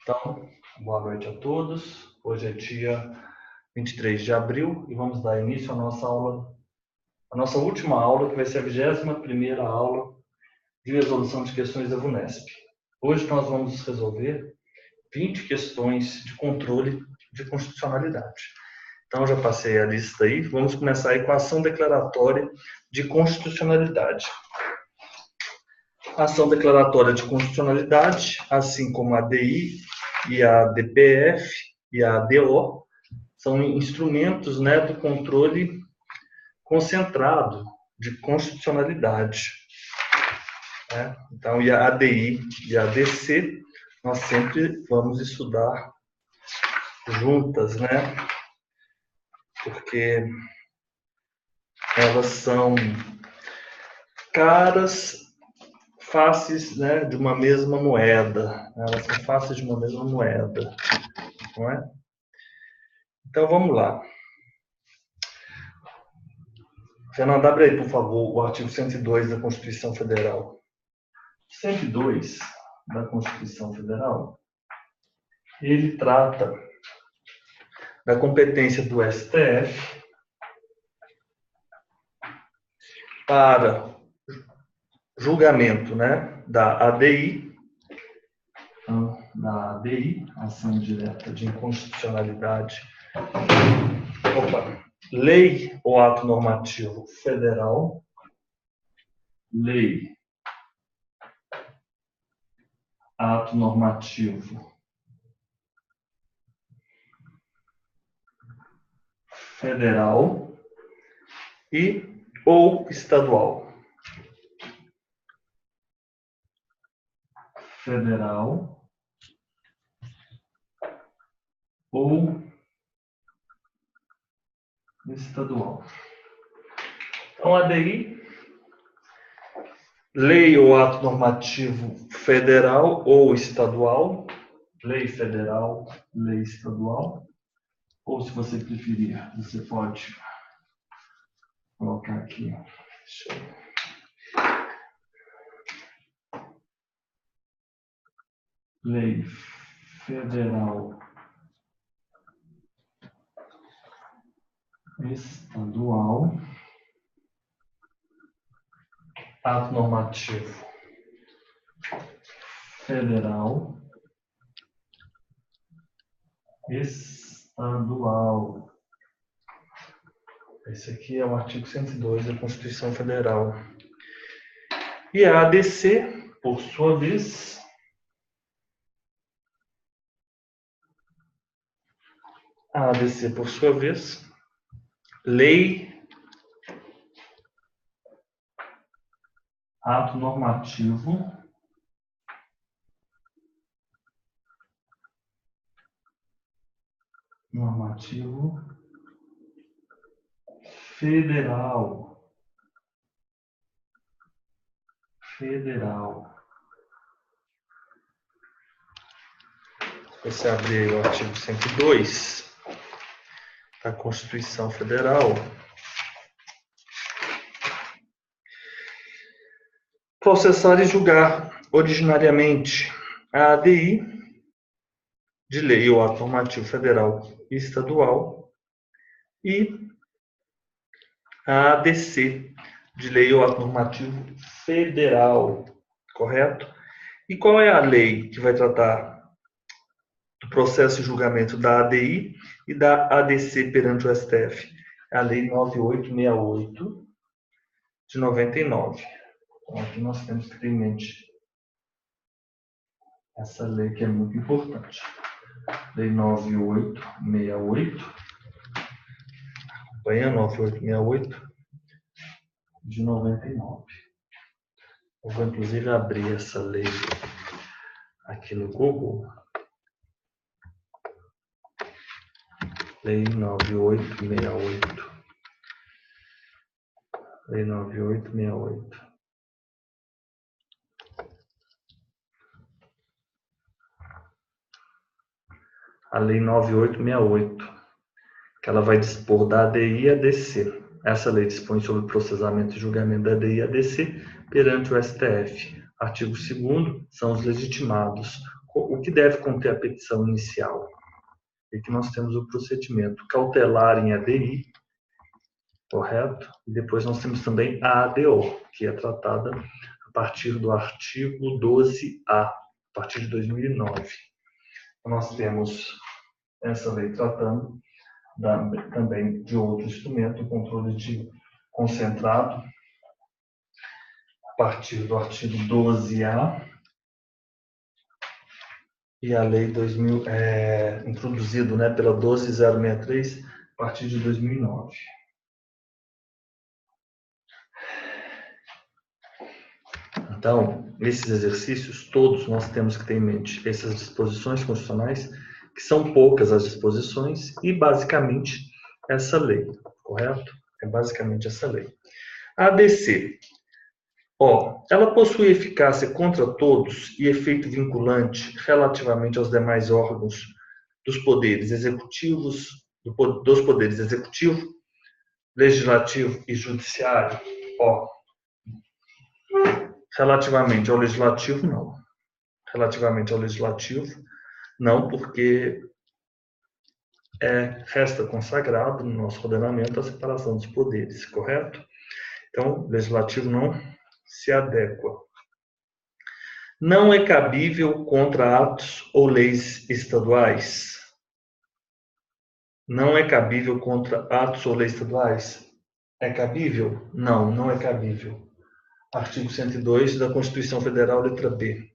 Então, boa noite a todos. Hoje é dia 23 de abril e vamos dar início à nossa aula, a nossa última aula, que vai ser a 21ª aula de resolução de questões da VUNESP. Hoje nós vamos resolver 20 questões de controle de constitucionalidade. Então, eu já passei a lista aí. Vamos começar aí com a ação declaratória de constitucionalidade. A ação declaratória de constitucionalidade, assim como a ADI e a DPF e a ADO, são instrumentos, do controle concentrado de constitucionalidade. Então, e a ADI e a ADC, nós sempre vamos estudar juntas, porque elas são caras, faces, de uma mesma moeda. Elas são faces de uma mesma moeda, não é? Então, vamos lá. Fernando, abre aí, por favor, o artigo 102 da Constituição Federal. 102 da Constituição Federal, ele trata da competência do STF para julgamento, da ADI, ação direta de inconstitucionalidade, lei ou ato normativo federal, lei, ato normativo federal e ou estadual. Federal ou estadual. Então, a ADI, lei ou ato normativo federal ou estadual, lei federal, lei estadual, ou se você preferir, você pode colocar aqui, lei federal, estadual, ato normativo federal, estadual. Esse aqui é o artigo 102 da Constituição Federal. E a ADC, por sua vez, lei, ato normativo federal. Você abrir aí o artigo 102 da Constituição Federal. Processar e julgar originariamente a ADI de lei ou ato normativo federal e estadual e a ADC de lei ou ato normativo federal, correto? E qual é a lei que vai tratar do processo de julgamento da ADI e da ADC perante o STF? É a Lei 9868 de 99. Então, aqui nós temos que ter em mente essa lei que é muito importante. Lei 9868, acompanha 9868 de 99. Eu vou inclusive abrir essa lei aqui no Google. Lei 9868. Lei 9868. A Lei 9868, que ela vai dispor da ADI e ADC. Essa lei dispõe sobre o processamento e julgamento da ADI e ADC perante o STF. Artigo 2º, são os legitimados o que deve conter a petição inicial? E que nós temos o procedimento cautelar em ADI, correto? E depois nós temos também a ADO, que é tratada a partir do artigo 12A, a partir de 2009. Nós temos essa lei tratando também de outro instrumento, o controle de concentrado, a partir do artigo 12A, e a lei 2000, introduzido, né, pela 12063, a partir de 2009. Então, esses exercícios todos nós temos que ter em mente essas disposições constitucionais, que são poucas as disposições, e basicamente essa lei, correto? É basicamente essa lei. A ADC, ela possui eficácia contra todos e efeito vinculante relativamente aos demais órgãos dos poderes executivos, dos poderes executivo, legislativo e judiciário? Relativamente ao legislativo, não. Relativamente ao legislativo, não, porque resta consagrado no nosso ordenamento a separação dos poderes, correto? Então, o legislativo não se adequa. Não é cabível contra atos ou leis estaduais? Não é cabível contra atos ou leis estaduais? É cabível? Não, não é cabível. Artigo 102 da Constituição Federal, letra B.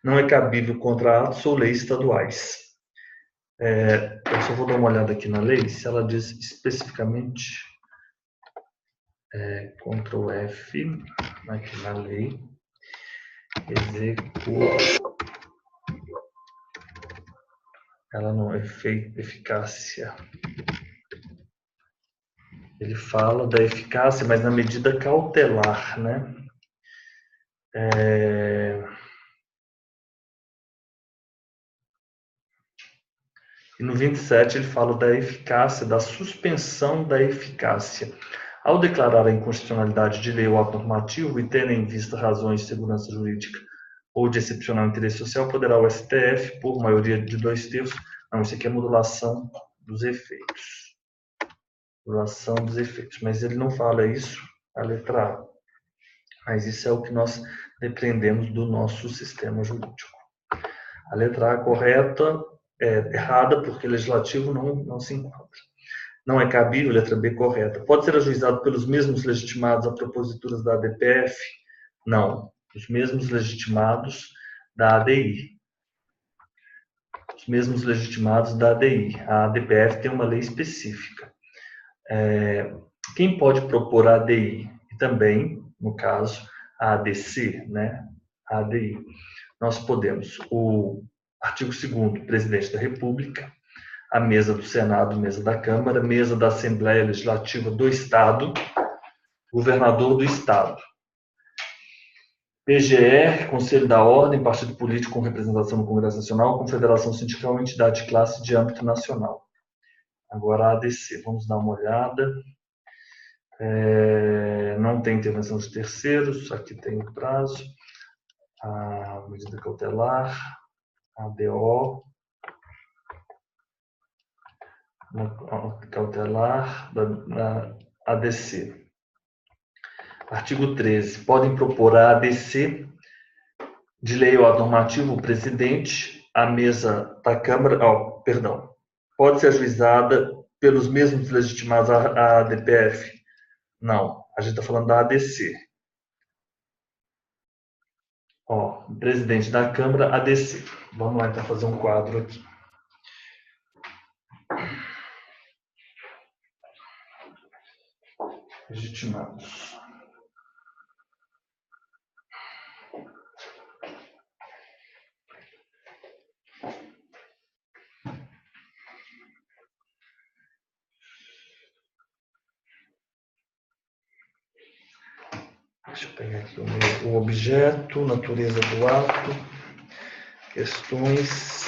Não é cabível contra atos ou leis estaduais. Eu só vou dar uma olhada aqui na lei, se ela diz especificamente, Ctrl F, aqui na lei, ela não é eficácia. Ele fala da eficácia, mas na medida cautelar, né? E no 27 ele fala da eficácia, da suspensão da eficácia. Ao declarar a inconstitucionalidade de lei ou ato normativo e tendo em vista razões de segurança jurídica ou de excepcional interesse social, poderá o STF, por maioria de 2/3, não, isso aqui é modulação dos efeitos. Modulação dos efeitos, mas ele não fala isso, a letra A. Mas isso é o que nós dependemos do nosso sistema jurídico. A letra A correta é errada, porque legislativo não se enquadra. Não é cabível, letra B correta. Pode ser ajuizado pelos mesmos legitimados a proposituras da ADPF? Não. Os mesmos legitimados da ADI. Os mesmos legitimados da ADI. A ADPF tem uma lei específica. Quem pode propor a ADI? E também, no caso, a ADC, né? A ADI. Nós podemos, o artigo 2º, presidente da República, a mesa do Senado, mesa da Câmara, mesa da Assembleia Legislativa do Estado, governador do Estado, PGE, Conselho da Ordem, partido político com representação no Congresso Nacional, confederação sindical, entidade de classe de âmbito nacional. Agora a ADC, vamos dar uma olhada. Não tem intervenção de terceiros, aqui tem o prazo, a medida cautelar, a ADO, cautelar da ADC. Artigo 13. Podem propor a ADC de lei ou ato normativo o presidente, a mesa da Câmara, pode ser ajuizada pelos mesmos legitimados a ADPF? Não, a gente está falando da ADC. Presidente da Câmara, ADC. Vamos lá então fazer um quadro aqui. Legitimados. Deixa eu pegar aqui o objeto, natureza do ato, questões.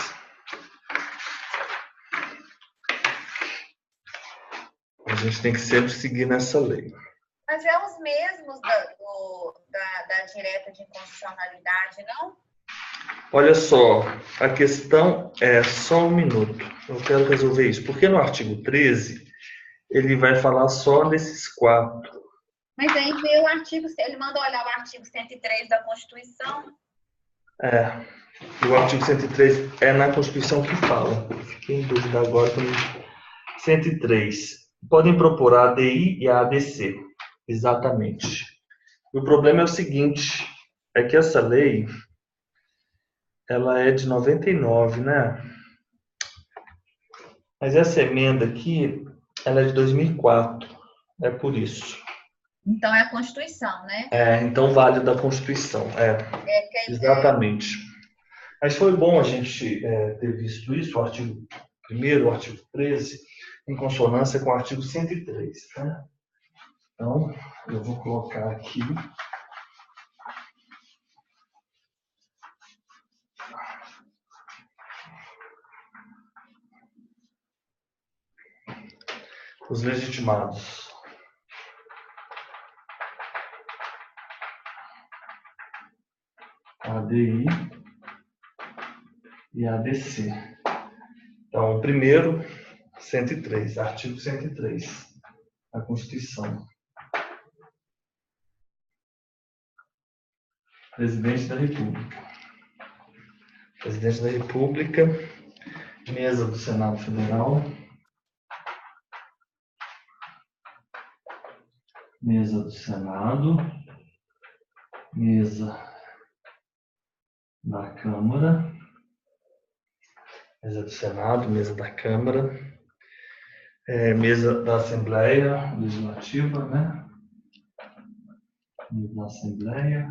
A gente tem que sempre seguir nessa lei. Mas é os mesmos da direta de inconstitucionalidade, não? Olha só, a questão é só um minuto. Eu quero resolver isso. Porque no artigo 13, ele vai falar só desses quatro. Mas aí vê o artigo, ele manda olhar o artigo 103 da Constituição. E o artigo 103 é na Constituição que fala. Fiquei em dúvida agora. 103. Podem propor a ADI e a ADC. Exatamente. O problema é o seguinte, é que essa lei, ela é de 99, né? Mas essa emenda aqui, ela é de 2004. É por isso. Então é a Constituição, né? Então vale da Constituição. Exatamente. Mas foi bom a gente ter visto isso, o artigo 1º, o artigo 13, em consonância com o artigo 103. Né? Então, eu vou colocar aqui. Os legitimados. ADI e ADC. Então, o primeiro, 103, artigo 103 da Constituição. Presidente da República. Presidente da República, mesa do Senado Federal, mesa do Senado, mesa da Câmara, mesa do Senado, mesa da Câmara, mesa da Assembleia Legislativa, né? Mesa da Assembleia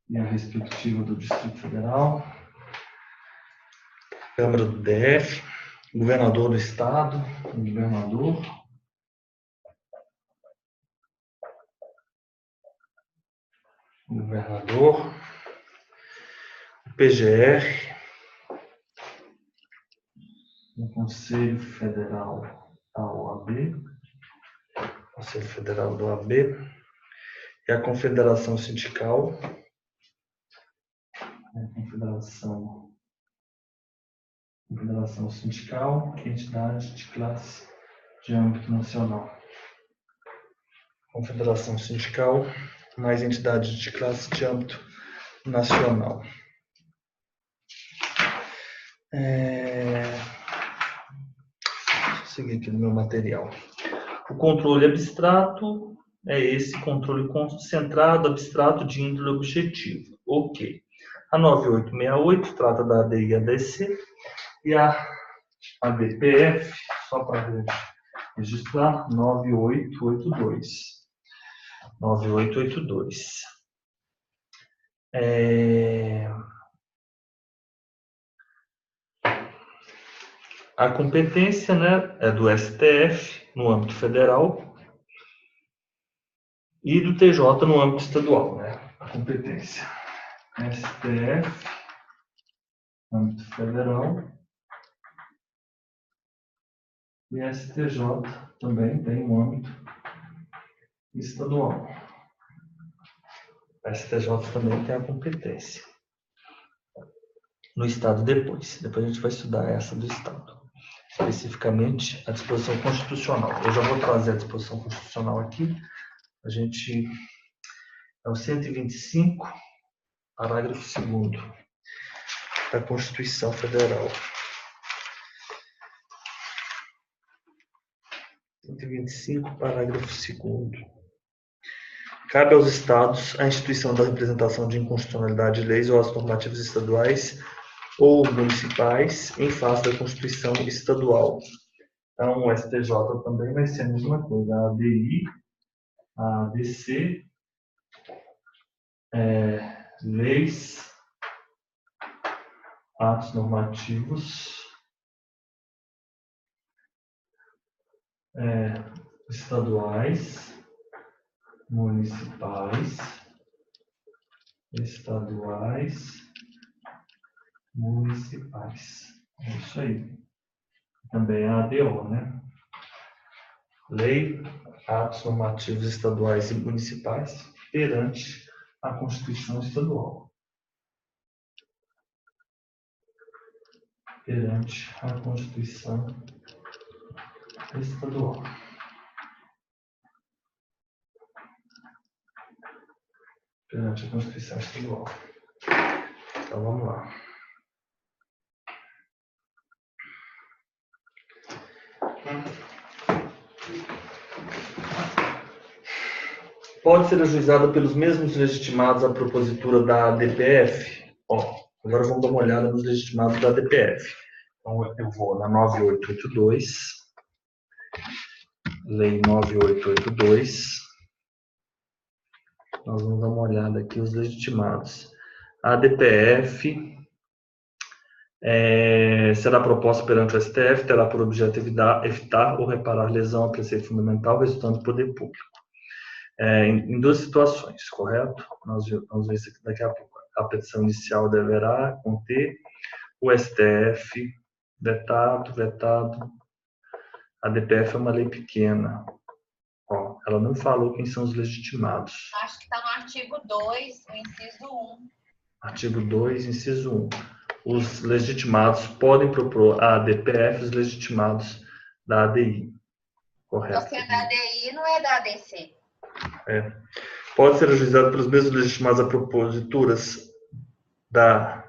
e a respectiva do Distrito Federal, Câmara do DF, governador do Estado, governador, o PGR, o Conselho Federal da OAB, Conselho Federal da OAB, e a Confederação Sindical, Confederação Sindical, entidade de classe de âmbito nacional. Confederação Sindical, mais entidades de classe de âmbito nacional. Vou seguir aqui no meu material. O controle abstrato é esse controle concentrado, abstrato de índole objetiva. Ok. A 9868 trata da ADI e ADC e a ADPF, só para registrar, 9882. 9882. A competência, né, é do STF no âmbito federal e do TJ no âmbito estadual, né? A competência. STF, âmbito federal, e STJ também tem um âmbito estadual. A STJ também tem a competência. No Estado depois. Depois a gente vai estudar essa do Estado. Especificamente a disposição constitucional. Eu já vou trazer a disposição constitucional aqui. A gente... É o 125, parágrafo 2º da Constituição Federal. 125, parágrafo 2º. Cabe aos Estados a instituição da representação de inconstitucionalidade de leis ou atos normativos estaduais ou municipais em face da Constituição estadual. Então, o STJ também vai ser a mesma coisa. A ADI, a ADC, leis, atos normativos estaduais, municipais, municipais. É isso aí. Também a ADO, né? Lei, atos normativos estaduais e municipais perante a Constituição Estadual. perante a Constituição Estadual. Perante a Constituição Estadual. Então vamos lá. Pode ser ajuizada pelos mesmos legitimados a propositura da ADPF. Agora vamos dar uma olhada nos legitimados da ADPF. Então eu vou na 9882, Lei 9882. Nós vamos dar uma olhada aqui os legitimados. A ADPF será proposta perante o STF, terá por objeto evitar ou reparar lesão a preceito fundamental resultante do poder público. Em duas situações, correto? Nós vamos ver isso aqui daqui a pouco. A petição inicial deverá conter o STF, vetado. A ADPF é uma lei pequena. Ela não falou quem são os legitimados. Acho que está no artigo 2, o inciso 1. Artigo 2, inciso 1. Os legitimados podem propor à ADPF os legitimados da ADI. Correto? Você é da ADI, não é da ADC. Pode ser ajuizado pelos mesmos legitimados a proposituras da...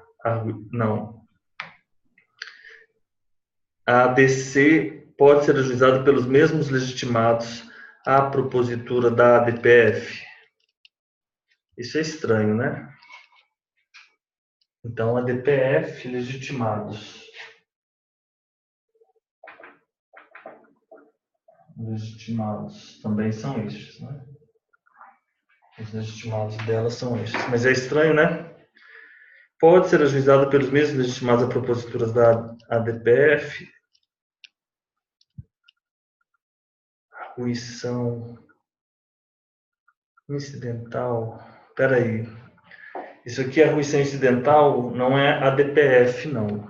Não. A ADC pode ser ajuizada pelos mesmos legitimados a propositura da ADPF. Isso é estranho, né? Então, a ADPF, legitimados. Legitimados também são estes, né? Os legitimados delas são estes. Mas é estranho, né? Pode ser ajuizada pelos mesmos legitimados a proposituras da ADPF. Arguição incidental. Espera aí. Isso aqui é arguição incidental, não é ADPF, não.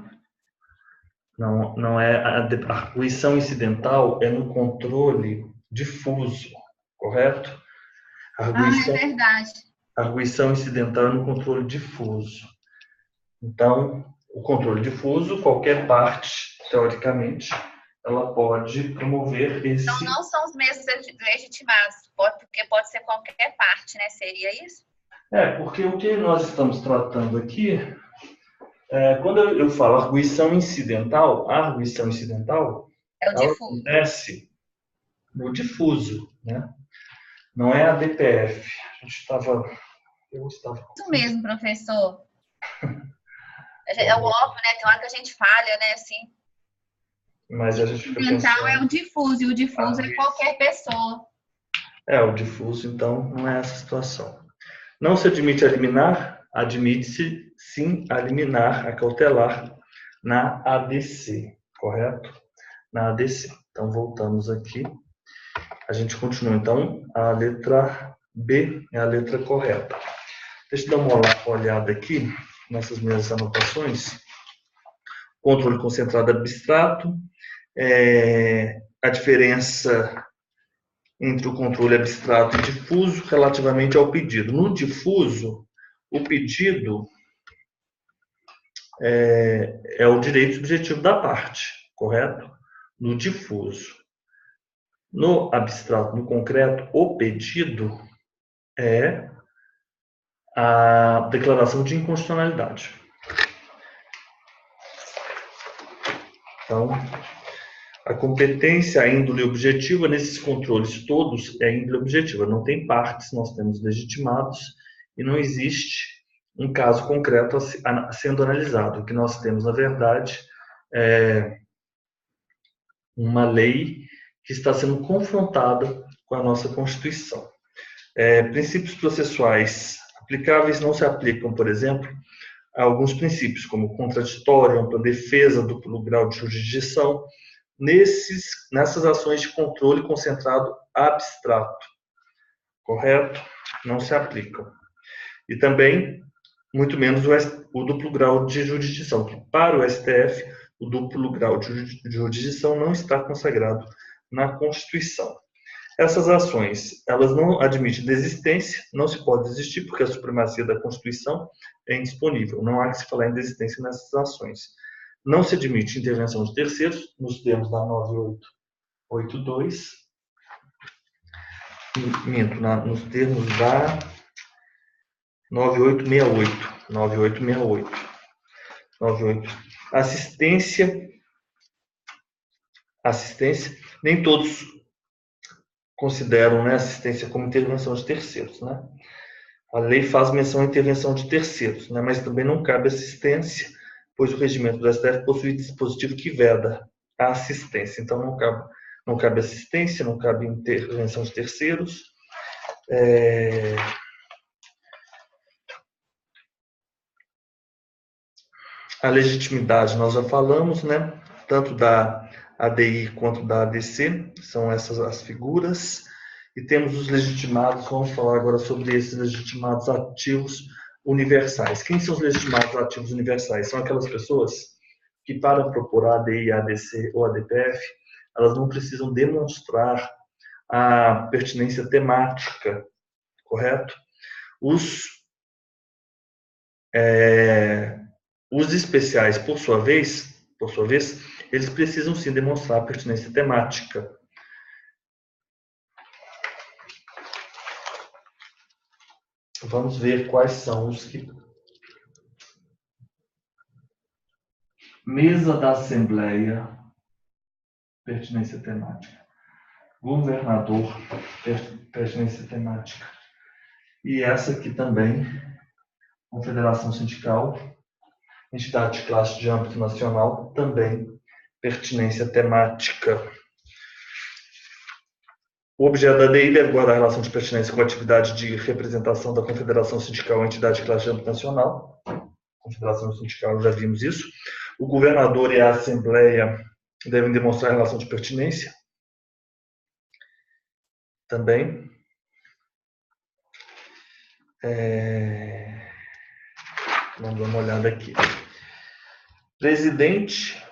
Não é a arguição incidental, é no controle difuso, correto? É verdade. A arguição incidental é no controle difuso. Então, o controle difuso, qualquer parte, teoricamente, ela pode promover esse... Então, não são os mesmos legitimados, porque pode ser qualquer parte, né? Seria isso? Porque o que nós estamos tratando aqui, quando eu falo arguição incidental, a arguição incidental ela acontece no difuso, né? Não é a DPF. Eu estava... Isso mesmo, professor. É o óbvio, né? Tem hora que a gente falha, né? Assim. Mas a gente fica incidental pensando... é o difuso, e o difuso é qualquer pessoa. O difuso, então, não é essa situação. Não se admite a liminar, admite-se sim a liminar, a cautelar, na ADC, correto? Na ADC. Então, voltamos aqui. A gente continua, então, a letra B é a letra correta. Deixa eu dar uma olhada aqui nessas minhas anotações. Controle concentrado abstrato. A diferença entre o controle abstrato e difuso relativamente ao pedido. No difuso, o pedido é o direito subjetivo da parte, correto? No difuso. No abstrato, no concreto, o pedido é a declaração de inconstitucionalidade. Então, a competência, a índole objetiva, nesses controles todos é índole objetiva. Não tem partes, nós temos legitimados e não existe um caso concreto sendo analisado. O que nós temos, na verdade, é uma lei que está sendo confrontada com a nossa Constituição. Princípios processuais aplicáveis não se aplicam, por exemplo, a alguns princípios, como contraditório, ampla defesa, duplo grau de jurisdição, nessas ações de controle concentrado abstrato, correto? Não se aplicam. E também, muito menos, o duplo grau de jurisdição, que para o STF, o duplo grau de jurisdição não está consagrado na Constituição. Essas ações, elas não admitem desistência, não se pode desistir, porque a supremacia da Constituição é indisponível. Não há que se falar em desistência nessas ações. Não se admite intervenção de terceiros, nos termos da 9882, nos termos da 9868. Assistência, nem todos consideram, né, assistência como intervenção de terceiros, né? A lei faz menção à intervenção de terceiros, né, mas também não cabe assistência, pois o regimento do STF possui dispositivo que veda a assistência. Então, não cabe assistência, não cabe intervenção de terceiros. A legitimidade, nós já falamos, né? Tanto da ADI quanto da ADC, são essas as figuras. E temos os legitimados, vamos falar agora sobre esses legitimados ativos universais. Quem são os legitimados ativos universais? São aquelas pessoas que, para propor a ADI, a ADC ou a DPF, elas não precisam demonstrar a pertinência temática, correto? Os especiais, por sua vez, eles precisam sim demonstrar a pertinência temática. Vamos ver quais são os que... Mesa da Assembleia, pertinência temática. Governador, pertinência temática. E essa aqui também, Confederação Sindical, entidade de classe de âmbito nacional, também pertinência temática. O objeto da ADI deve guardar relação de pertinência com a atividade de representação da Confederação Sindical ou entidade de classe de âmbito nacional. Confederação Sindical, já vimos isso. O governador e a Assembleia devem demonstrar relação de pertinência. Também. Vamos dar uma olhada aqui. Presidente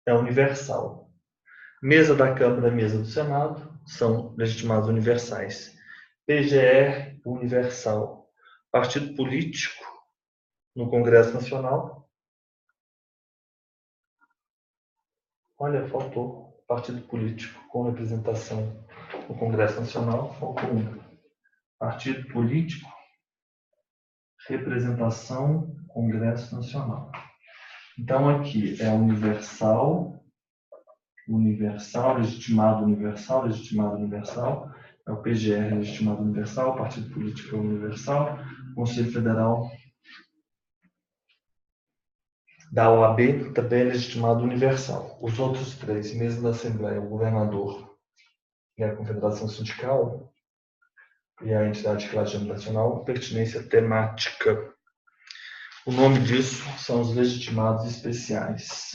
é universal. Mesa da Câmara e mesa do Senado são legitimados universais. PGR universal. Partido político no Congresso Nacional. Olha, faltou. Partido político com representação no Congresso Nacional. Faltou um. Partido político, representação, Congresso Nacional. Então, aqui é universal, legitimado universal, é o PGR legitimado universal, partido político universal, Conselho Federal da OAB também é legitimado universal. Os outros três, mesa da Assembleia, o governador e a Confederação Sindical e a entidade de classe nacional, pertinência temática. O nome disso são os legitimados especiais.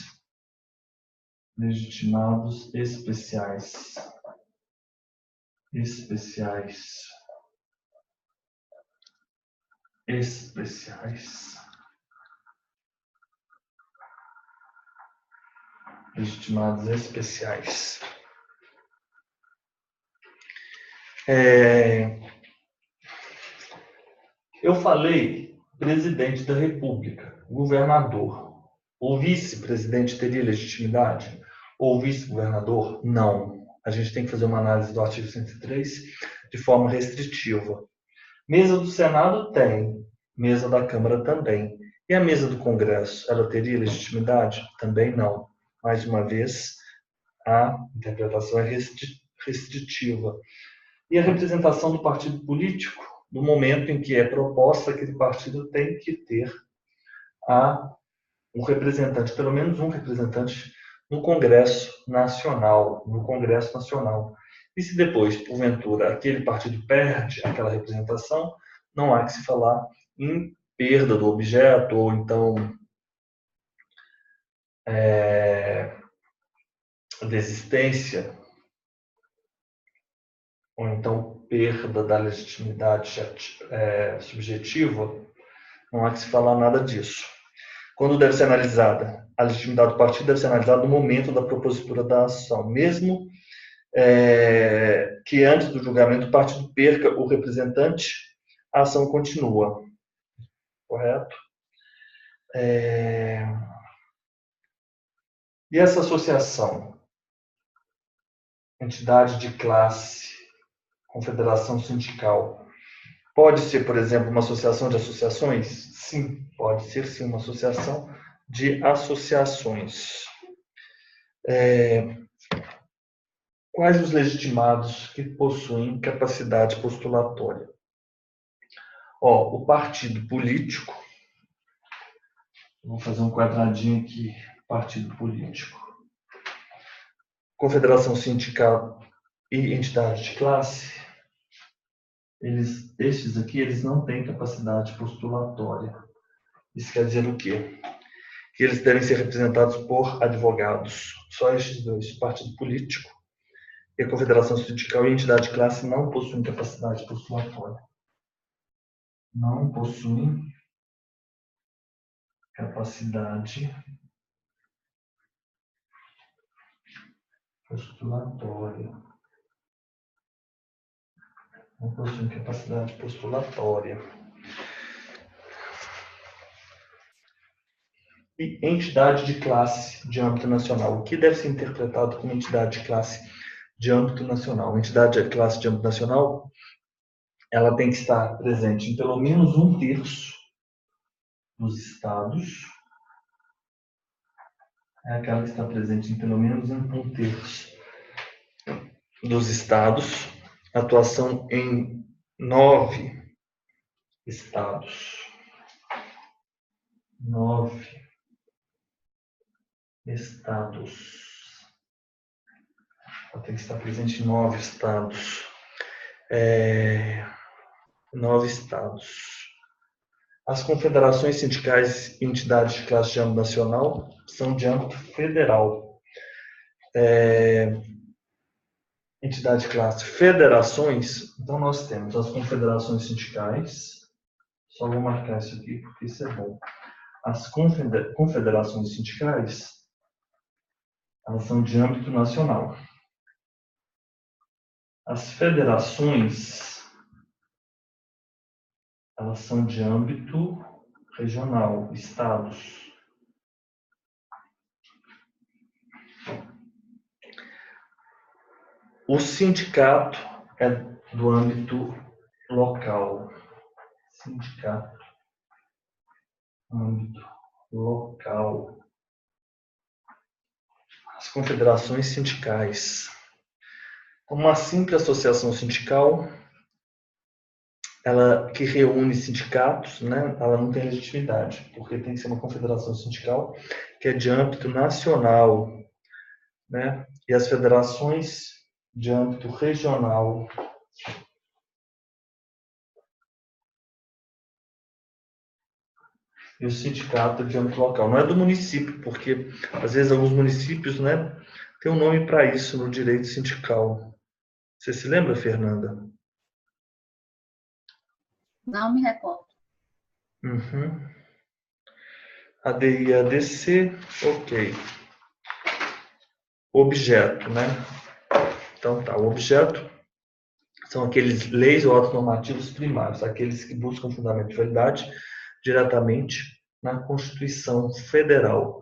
Legitimados especiais. Legitimados especiais. Eu falei presidente da República, governador. O vice-presidente teria legitimidade? Ou vice-governador? Não. A gente tem que fazer uma análise do artigo 103 de forma restritiva. Mesa do Senado tem, mesa da Câmara também. E a mesa do Congresso, ela teria legitimidade? Também não. Mais uma vez, a interpretação é restritiva. E a representação do partido político, no momento em que é proposta, aquele partido tem que ter um representante, pelo menos um representante, no Congresso Nacional. E se depois, porventura, aquele partido perde aquela representação, não há que se falar em perda do objeto, ou então desistência, ou então perda da legitimidade subjetiva, não há que se falar nada disso. Quando deve ser analisada? A legitimidade do partido deve ser analisada no momento da propositura da ação, mesmo que antes do julgamento o partido perca o representante, a ação continua. Correto? E essa associação? Entidade de classe, confederação sindical. Pode ser, por exemplo, uma associação de associações? Sim, pode ser sim uma associação de associações. Quais os legitimados que possuem capacidade postulatória? O partido político, vou fazer um quadradinho aqui, partido político, confederação sindical e entidade de classe, estes aqui, eles não têm capacidade postulatória. Isso quer dizer o quê? Que eles devem ser representados por advogados. Só estes dois, o partido político e a confederação sindical e a entidade de classe, não possuem capacidade postulatória. Não possuem capacidade postulatória. Não possuem capacidade postulatória. E entidade de classe de âmbito nacional. O que deve ser interpretado como entidade de classe de âmbito nacional? A entidade de classe de âmbito nacional, ela tem que estar presente em pelo menos 1/3 dos estados. É aquela que está presente em pelo menos 1/3 dos estados. Atuação em 9 estados. 9 estados. Ela tem que estar presente em 9 estados. 9 estados. As confederações sindicais e entidades de classe de âmbito nacional são de âmbito federal. Entidade de classe, federações. Então, nós temos as confederações sindicais. Só vou marcar isso aqui porque isso é bom. As confederações sindicais, elas são de âmbito nacional. As federações, elas são de âmbito regional, estados. O sindicato é do âmbito local. Sindicato, âmbito local. As confederações sindicais. Uma simples associação sindical, ela que reúne sindicatos, né, ela não tem legitimidade, porque tem que ser uma confederação sindical que é de âmbito nacional, né, e as federações de âmbito regional. E o sindicato de âmbito local. Não é do município, porque às vezes alguns municípios, né, tem um nome para isso no direito sindical. Você se lembra, Fernanda? Não me recordo. Uhum. ADI, ADC, ok. Objeto, né? Então tá, o objeto são aqueles leis ou atos normativos primários, aqueles que buscam fundamento de validade diretamente na Constituição Federal.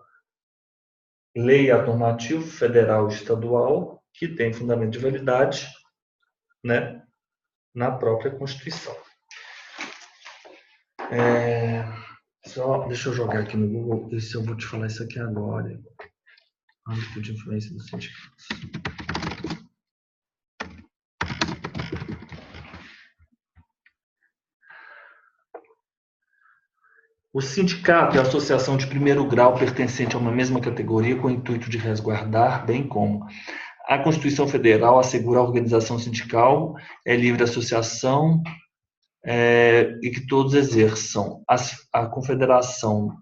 Lei, ato normativo federal e estadual que tem fundamento de validade, né, na própria Constituição. Deixa eu jogar aqui no Google, ver se eu vou te falar isso aqui agora. Âmbito de influência dos sindicatos. O sindicato é a associação de primeiro grau pertencente a uma mesma categoria com o intuito de resguardar, bem como a Constituição Federal assegura a organização sindical, é livre associação e que todos exerçam. A confederação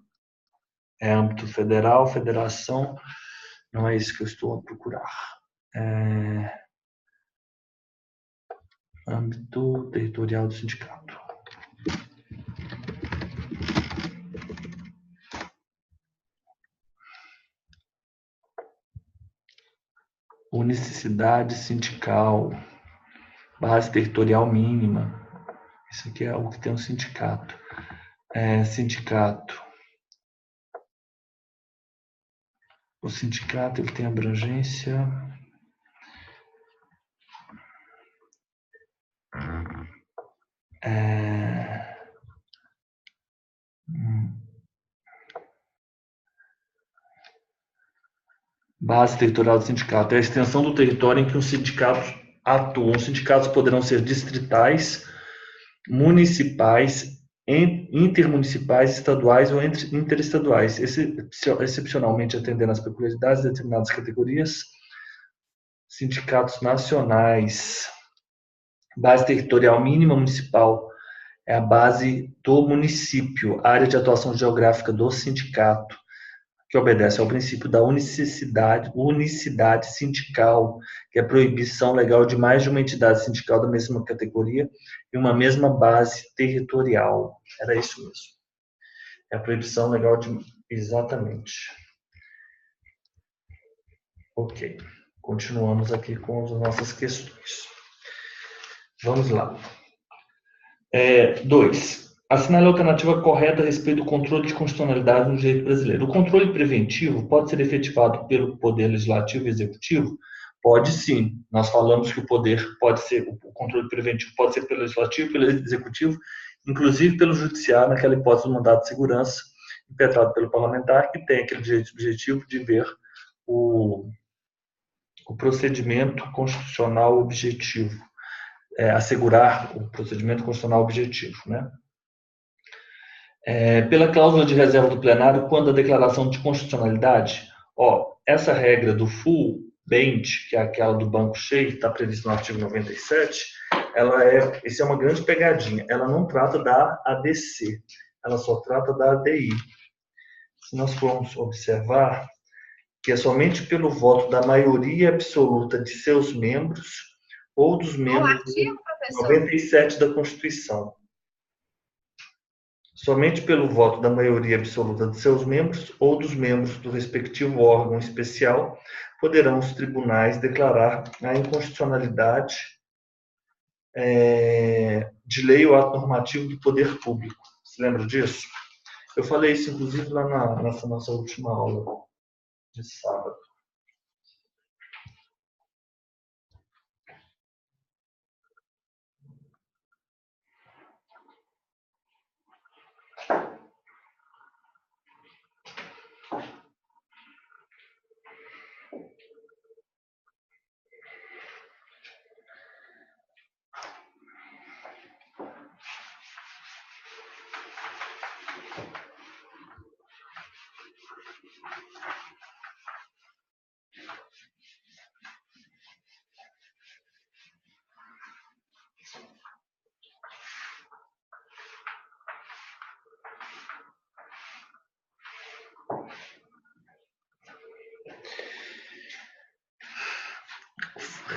é âmbito federal, federação, não é isso que eu estou a procurar. Âmbito territorial do sindicato. Unicidade sindical, base territorial mínima. Isso aqui é o que tem um sindicato. Sindicato. O sindicato ele tem abrangência. Base territorial do sindicato é a extensão do território em que os sindicatos atuam. Os sindicatos poderão ser distritais, municipais, intermunicipais, estaduais ou interestaduais, excepcionalmente atendendo às peculiaridades de determinadas categorias. Sindicatos nacionais. Base territorial mínima municipal é a base do município, área de atuação geográfica do sindicato, que obedece ao princípio da unicidade sindical, que é a proibição legal de mais de uma entidade sindical da mesma categoria e uma mesma base territorial. Era isso mesmo. É a proibição legal de... Exatamente. Ok. Continuamos aqui com as nossas questões. Vamos lá. 2. Assinale a alternativa correta a respeito do controle de constitucionalidade no direito brasileiro. O controle preventivo pode ser efetivado pelo Poder Legislativo e Executivo? Pode sim. Nós falamos que o controle preventivo pode ser pelo Legislativo, pelo Executivo, inclusive pelo Judiciário, naquela hipótese do mandato de segurança, impetrado pelo parlamentar, que tem aquele direito objetivo de ver o procedimento constitucional objetivo. Assegurar o procedimento constitucional objetivo, né? Pela cláusula de reserva do plenário, quando a declaração de constitucionalidade, essa regra do full bench, que é aquela do banco cheio, está prevista no artigo 97, isso é uma grande pegadinha. Ela não trata da ADC, ela só trata da ADI. Se nós formos observar que é somente pelo voto da maioria absoluta de seus membros ou dos membros do 97 da Constituição. Somente pelo voto da maioria absoluta de seus membros ou dos membros do respectivo órgão especial poderão os tribunais declarar a inconstitucionalidade de lei ou ato normativo do poder público. Você lembra disso? Eu falei isso, inclusive, lá nessa nossa última aula de sábado.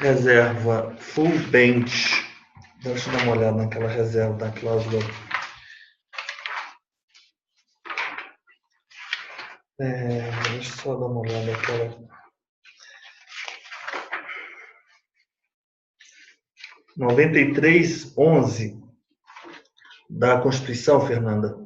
Reserva full bench. Deixa eu dar uma olhada naquela reserva da cláusula. Deixa eu só dar uma olhada naquela. 93.11 da Constituição, Fernanda.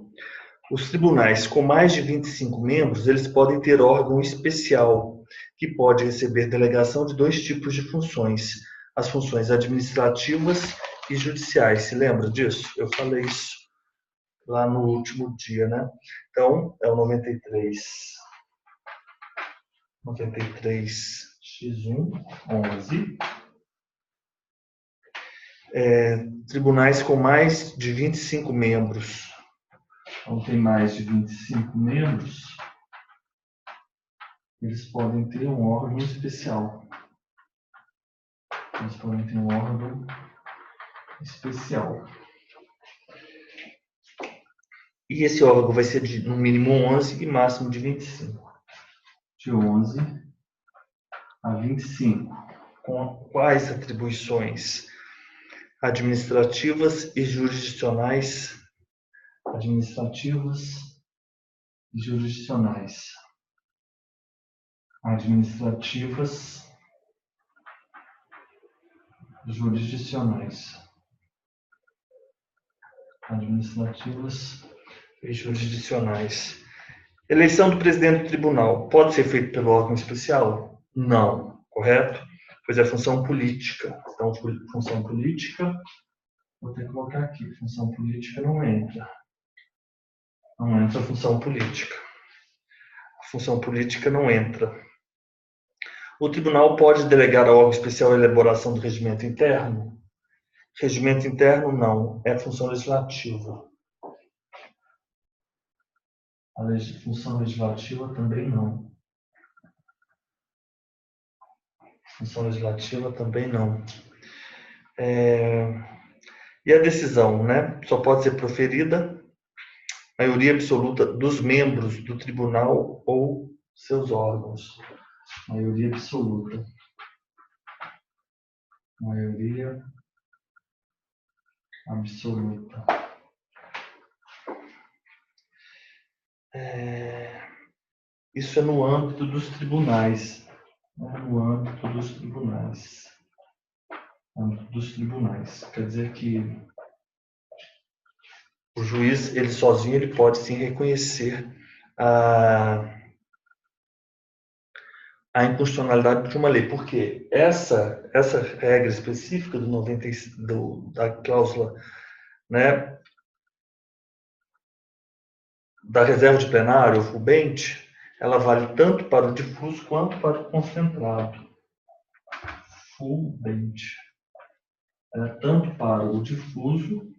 Os tribunais com mais de 25 membros, eles podem ter órgão especial, que pode receber delegação de 2 tipos de funções. As funções administrativas e judiciais. Se lembra disso? Eu falei isso lá no último dia, né? Então, é o 93x1, 11. Tribunais com mais de 25 membros. Então, tem mais de 25 membros, eles podem ter um órgão especial. Eles podem ter um órgão especial. E esse órgão vai ser de, no mínimo, 11 e máximo de 25. De 11 a 25. Com quais atribuições? Administrativas e jurisdicionais. Administrativas e jurisdicionais. Administrativas, jurisdicionais. Administrativas e jurisdicionais. Eleição do presidente do tribunal pode ser feita pelo órgão especial? Não, correto? Pois é função política. Então, função política, vou ter que colocar aqui, função política não entra. Não entra função política. A função política não entra. O tribunal pode delegar ao órgão especial a elaboração do regimento interno? Regimento interno, não. É função legislativa. A função legislativa também não. Função legislativa também não. E a decisão, né? Só pode ser proferida maioria absoluta dos membros do tribunal ou seus órgãos. Maioria absoluta. Maioria absoluta. Isso é no âmbito dos tribunais. No âmbito dos tribunais. Âmbito dos tribunais. Quer dizer que o juiz, ele sozinho, ele pode sim reconhecer a inconstitucionalidade de uma lei, porque essa regra específica da cláusula, né, da reserva de plenário, ou fulbente, ela vale tanto para o difuso quanto para o concentrado. Fulbente. Ela é tanto para o difuso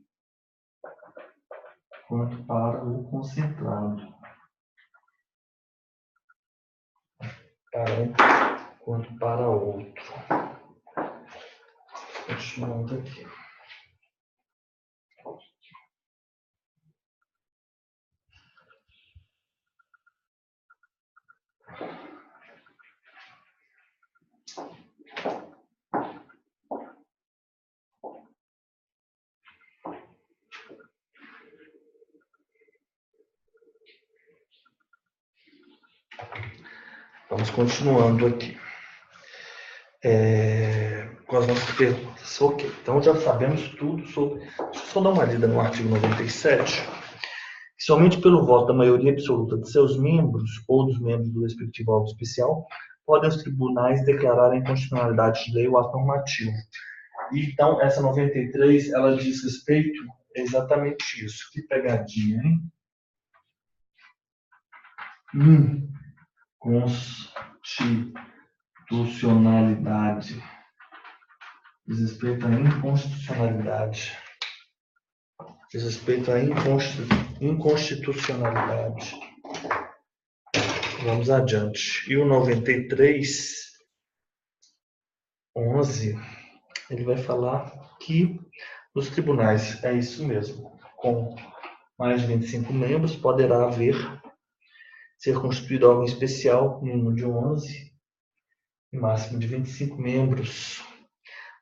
quanto para o concentrado. Para um quanto para outro. Continuando aqui. Vamos continuando aqui. Com as nossas perguntas. Ok, então já sabemos tudo sobre... Deixa eu só dar uma lida no artigo 97. Somente pelo voto da maioria absoluta de seus membros ou dos membros do respectivo órgão especial podem os tribunais declarar a inconstitucionalidade de lei ou ato normativo. E, então, essa 93, ela diz respeito a exatamente isso. Que pegadinha, hein? Inconstitucionalidade. Diz respeito à inconstitucionalidade. Diz respeito à inconstitucionalidade. Vamos adiante. E o 93.11, ele vai falar que nos tribunais, é isso mesmo, com mais de 25 membros, poderá ser constituído órgão especial, mínimo de 11 e máximo de 25 membros,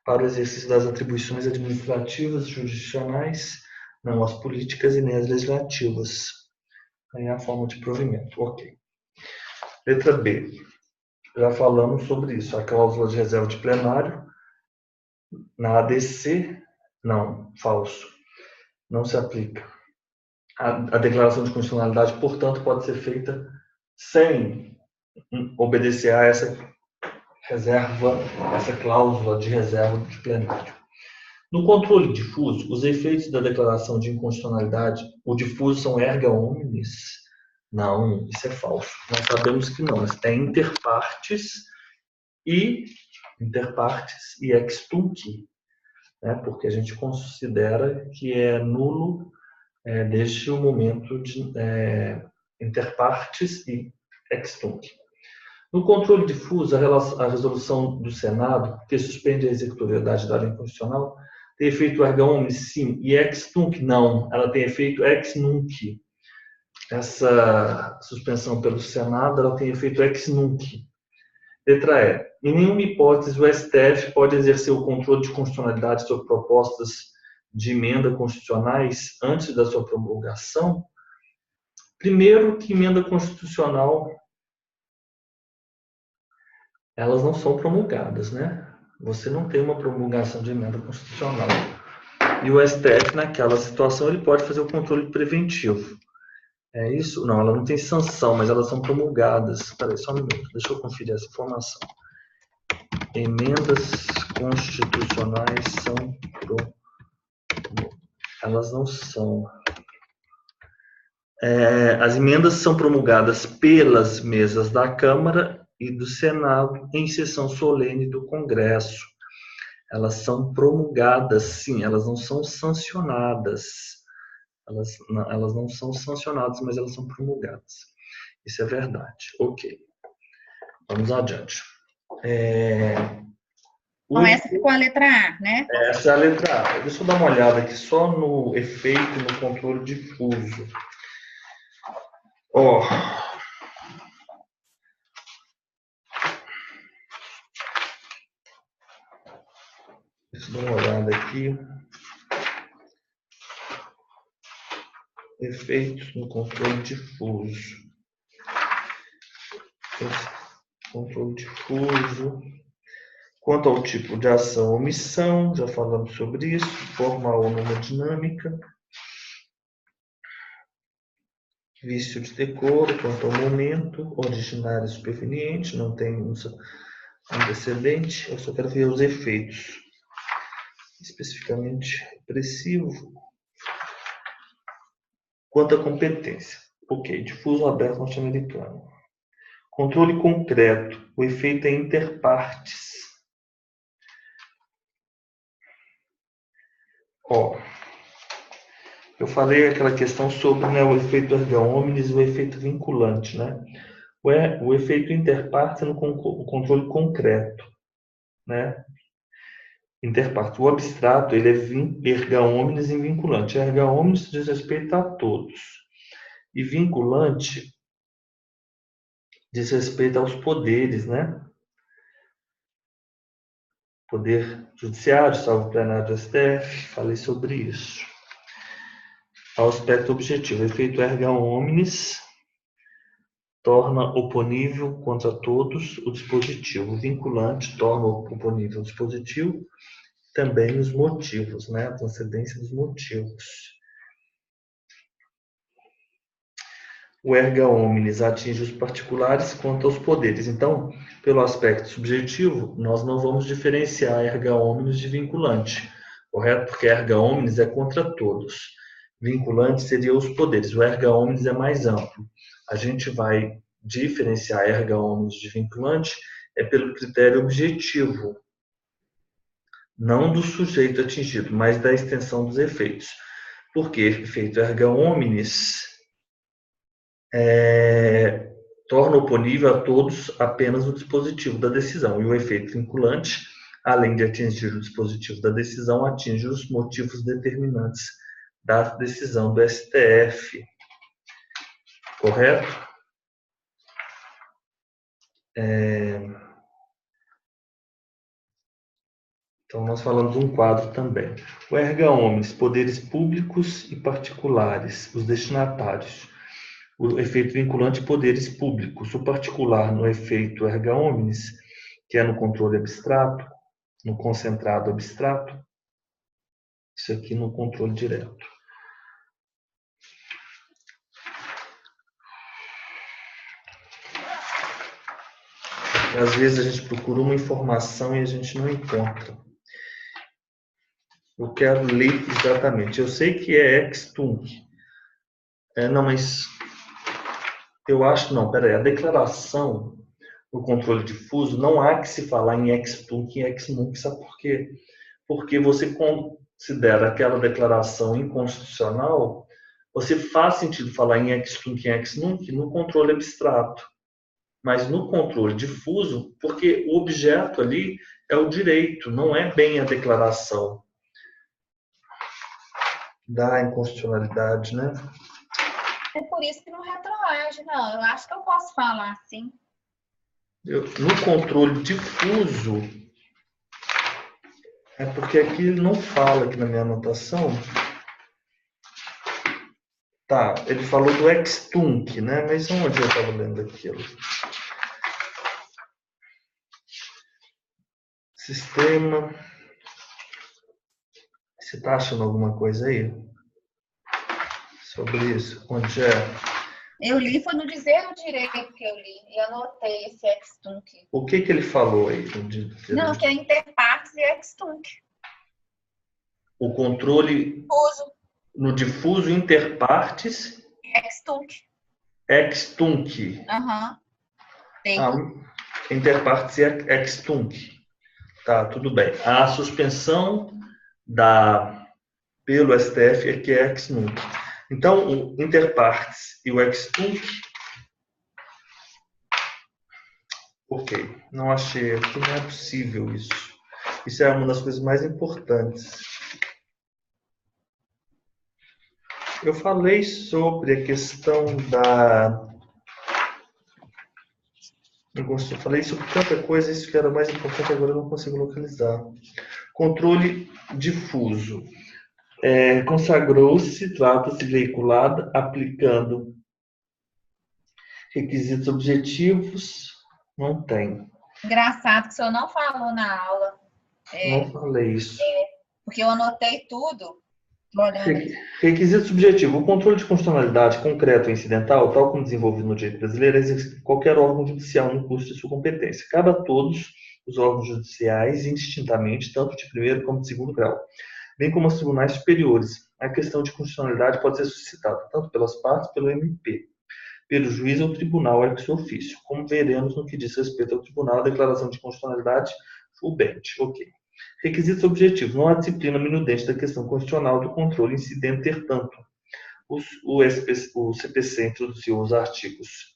para o exercício das atribuições administrativas, jurisdicionais, não as políticas e nem as legislativas. Aí é a forma de provimento. Ok. Letra B. Já falamos sobre isso. A cláusula de reserva de plenário, na ADC, não, falso. Não se aplica. A declaração de constitucionalidade, portanto, pode ser feita sem obedecer a essa cláusula de reserva de plenário. No controle difuso, os efeitos da declaração de inconstitucionalidade, o difuso são erga omnes? Não, isso é falso. Nós sabemos que não. Mas tem interpartes e ex tunc, né? Porque a gente considera que é nulo desde o momento de interpartes e ex tunc. No controle difuso, a resolução do Senado, que suspende a executoriedade da lei constitucional, tem efeito erga omnes? Sim. E ex tunc? Não. Ela tem efeito ex nunc. Essa suspensão pelo Senado, ela tem efeito ex nunc. Letra E. Em nenhuma hipótese o STF pode exercer o controle de constitucionalidade sobre propostas de emenda constitucionais antes da sua promulgação. Primeiro, que emenda constitucional, elas não são promulgadas, né? Você não tem uma promulgação de emenda constitucional. E o STF, naquela situação, ele pode fazer o controle preventivo. É isso? Não, ela não tem sanção, mas elas são promulgadas. Espera aí, só um minuto, deixa eu conferir essa informação. Emendas constitucionais são elas não são. As emendas são promulgadas pelas mesas da Câmara e do Senado em sessão solene do Congresso. Elas são promulgadas, sim, elas não são sancionadas. Elas não são sancionadas, mas elas são promulgadas. Isso é verdade. Ok. Vamos adiante. Então, essa ficou a letra A, né? Essa é a letra A. Deixa eu dar uma olhada aqui só no efeito no controle difuso. Ó. Deixa eu dar uma olhada aqui. Efeitos no controle difuso. Controle difuso. Quanto ao tipo de ação ou omissão, já falamos sobre isso, formal ou nomodinâmica. Vício de decoro, quanto ao momento, originário e superveniente, não tem antecedente, eu só quero ver os efeitos. Especificamente repressivo. Quanto à competência. Ok, difuso aberto norte-americano. Controle concreto, o efeito é interpartes. Ó, eu falei aquela questão sobre, né, o efeito erga omnes e o efeito vinculante, né? O efeito interpartes é no controle concreto, né? Interpartes. O abstrato, ele é erga omnes e vinculante. Erga omnes diz respeito a todos. E vinculante diz respeito aos poderes, né? Poder judiciário, salvo plenário do STF, falei sobre isso. Ao aspecto objetivo, efeito erga omnes torna oponível contra todos o dispositivo. O vinculante torna oponível o dispositivo, também os motivos, né? A transcendência dos motivos. O erga omnes atinge os particulares quanto aos poderes. Então, pelo aspecto subjetivo, nós não vamos diferenciar erga omnes de vinculante, correto? Porque erga omnes é contra todos. Vinculante seria os poderes. O erga omnes é mais amplo. A gente vai diferenciar erga omnes de vinculante pelo critério objetivo, não do sujeito atingido, mas da extensão dos efeitos. Porque efeito erga omnes torna oponível a todos apenas o dispositivo da decisão. E o efeito vinculante, além de atingir o dispositivo da decisão, atinge os motivos determinantes da decisão do STF. Correto? Então, nós falamos de um quadro também. O erga omnes, poderes públicos e particulares, os destinatários. O efeito vinculante, poderes públicos. O particular no efeito erga omnes, que é no controle abstrato, no concentrado abstrato. Isso aqui no controle direto. Às vezes a gente procura uma informação e a gente não encontra. Eu quero ler exatamente. Eu sei que é ex-tunc. Não, mas eu acho, não, peraí, a declaração do controle difuso, não há que se falar em ex-tunc e ex-nunc, sabe por quê? Porque você considera aquela declaração inconstitucional, você faz sentido falar em ex-tunc e ex-nunc no controle abstrato, mas no controle difuso, porque o objeto ali é o direito, não é bem a declaração da inconstitucionalidade, né? É por isso que não retroage, não. Eu acho que eu posso falar, sim. No controle difuso, é porque aqui não fala aqui na minha anotação. Tá, ele falou do ex-tunc, né? Mas onde eu estava lendo aquilo? Sistema. Você está achando alguma coisa aí? Sobre isso? Onde é? Eu li, foi no Dizer o Direito que eu li, e anotei esse ex-tunc. O que ele falou aí? Não, que é interpartes e ex-tunc. O controle Uso no difuso interpartes ex-tunc. ex-tunc. Aham. Ah, interpartes e ex-tunc. Tá, tudo bem. A suspensão pelo STF é que é ex-nunc. Então, o interpartes e o ex-tunc. Ok, não achei aqui, não é possível isso. Isso é uma das coisas mais importantes. Eu falei sobre a questão eu falei sobre tanta coisa, isso que era mais importante, agora eu não consigo localizar. Controle difuso. Consagrou-se, trata-se veiculada, aplicando requisitos objetivos, não tem. Engraçado que o senhor não falou na aula. Não falei isso. Porque eu anotei tudo. Requisito subjetivo. O controle de constitucionalidade concreto e incidental, tal como desenvolvido no direito brasileiro, é exercido por qualquer órgão judicial no curso de sua competência. Cabe a todos os órgãos judiciais, indistintamente, tanto de primeiro como de segundo grau, bem como aos tribunais superiores. A questão de constitucionalidade pode ser suscitada tanto pelas partes, pelo MP, pelo juiz ou tribunal ex officio, como veremos no que diz respeito ao tribunal, a declaração de constitucionalidade fulbente. Ok. Requisitos objetivos. Não há disciplina minudente da questão constitucional do controle incidente, entretanto. O CPC introduziu os artigos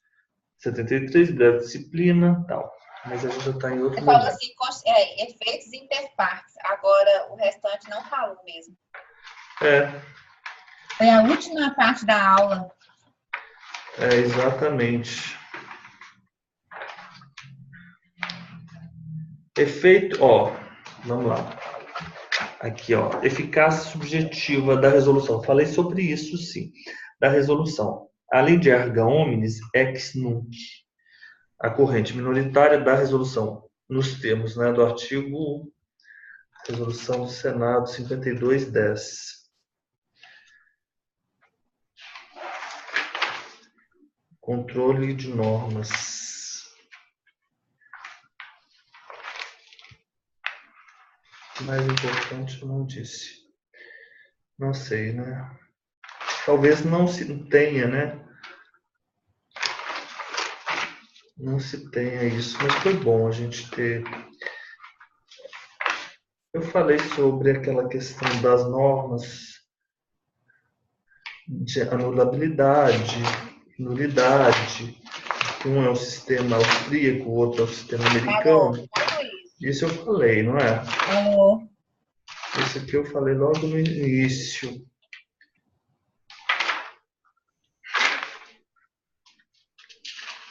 73, breve disciplina, tal. Mas a gente já está em outro momento. Você falou assim, efeitos interpartes. Agora, o restante não falou mesmo. Foi a última parte da aula. Exatamente. Efeito, vamos lá. Aqui, eficácia subjetiva da resolução. Falei sobre isso, sim, da resolução. Além de erga omnes, ex nunc. A corrente minoritária da resolução, nos termos do artigo, resolução do Senado 5210. Controle de normas. Mais importante eu não disse. Não sei, né? Talvez não se tenha, né? Não se tenha isso, mas foi bom a gente ter. Eu falei sobre aquela questão das normas de anulabilidade, nulidade. Um é o sistema austríaco, o outro é o sistema americano. Isso eu falei, não é? Isso aqui eu falei logo no início.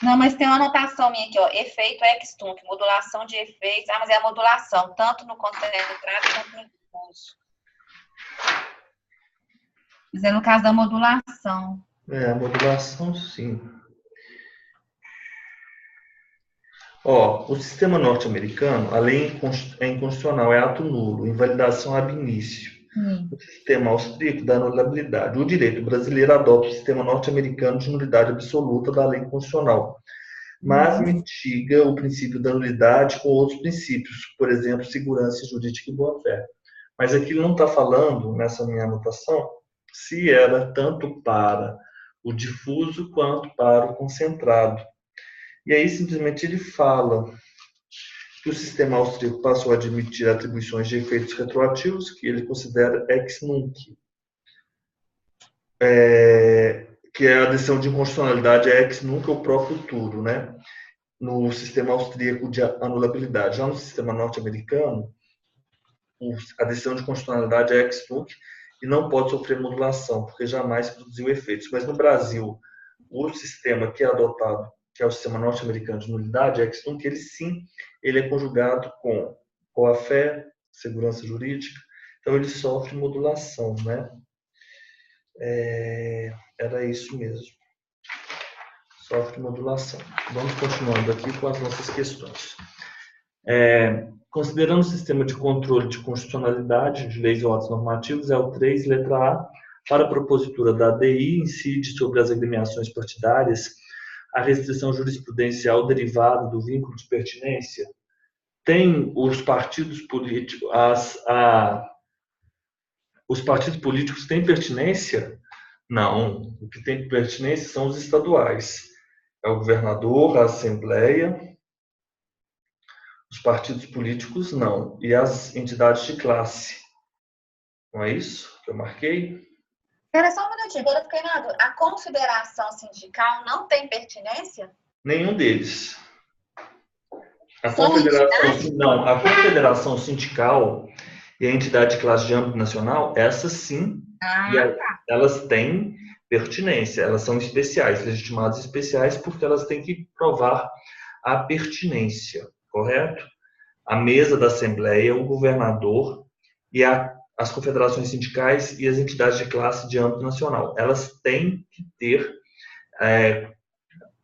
Não, mas tem uma anotação minha aqui, efeito ex-tunc, modulação de efeitos. Mas é a modulação, tanto no concentrado quanto no difuso. Mas é no caso da modulação. A modulação, sim. O sistema norte-americano, a lei é inconstitucional, é ato nulo, invalidação ab início. O sistema austríaco dá anulabilidade. O direito brasileiro adota o sistema norte-americano de nulidade absoluta da lei constitucional, mas mitiga o princípio da nulidade com outros princípios, por exemplo, segurança jurídica e boa-fé. Mas aqui não está falando, nessa minha anotação, se era tanto para o difuso quanto para o concentrado. E aí, simplesmente, ele fala que o sistema austríaco passou a admitir atribuições de efeitos retroativos, que ele considera ex nunc, que é a decisão de inconstitucionalidade ex nunc ou pro futuro, né? No sistema austríaco de anulabilidade. Já no sistema norte-americano, a decisão de constitucionalidade é ex nunc e não pode sofrer modulação, porque jamais produziu efeitos. Mas no Brasil, o sistema que é adotado, que é o sistema norte-americano de nulidade, ex nunc, ele sim, ele é conjugado com boa-fé, segurança jurídica, então ele sofre modulação, né? Era isso mesmo. Sofre modulação. Vamos continuando aqui com as nossas questões. Considerando o sistema de controle de constitucionalidade de leis ou atos normativos, é o 3, letra A, Para a propositura da ADI, incide sobre as agremiações partidárias a restrição jurisprudencial derivada do vínculo de pertinência? Tem os partidos políticos, os partidos políticos têm pertinência? Não. O que tem pertinência são os estaduais. É o governador, a Assembleia, os partidos políticos não. E as entidades de classe. Não é isso que eu marquei? Espera só um minutinho, agora eu fiquei na dúvida. A confederação sindical não tem pertinência? Nenhum deles. A São confederação, não, a confederação sindical e a entidade de classe de âmbito nacional, essas sim, elas têm pertinência, elas são especiais, legitimadas especiais, porque elas têm que provar a pertinência, correto? A mesa da Assembleia, o governador e as confederações sindicais e as entidades de classe de âmbito nacional. Elas têm que ter,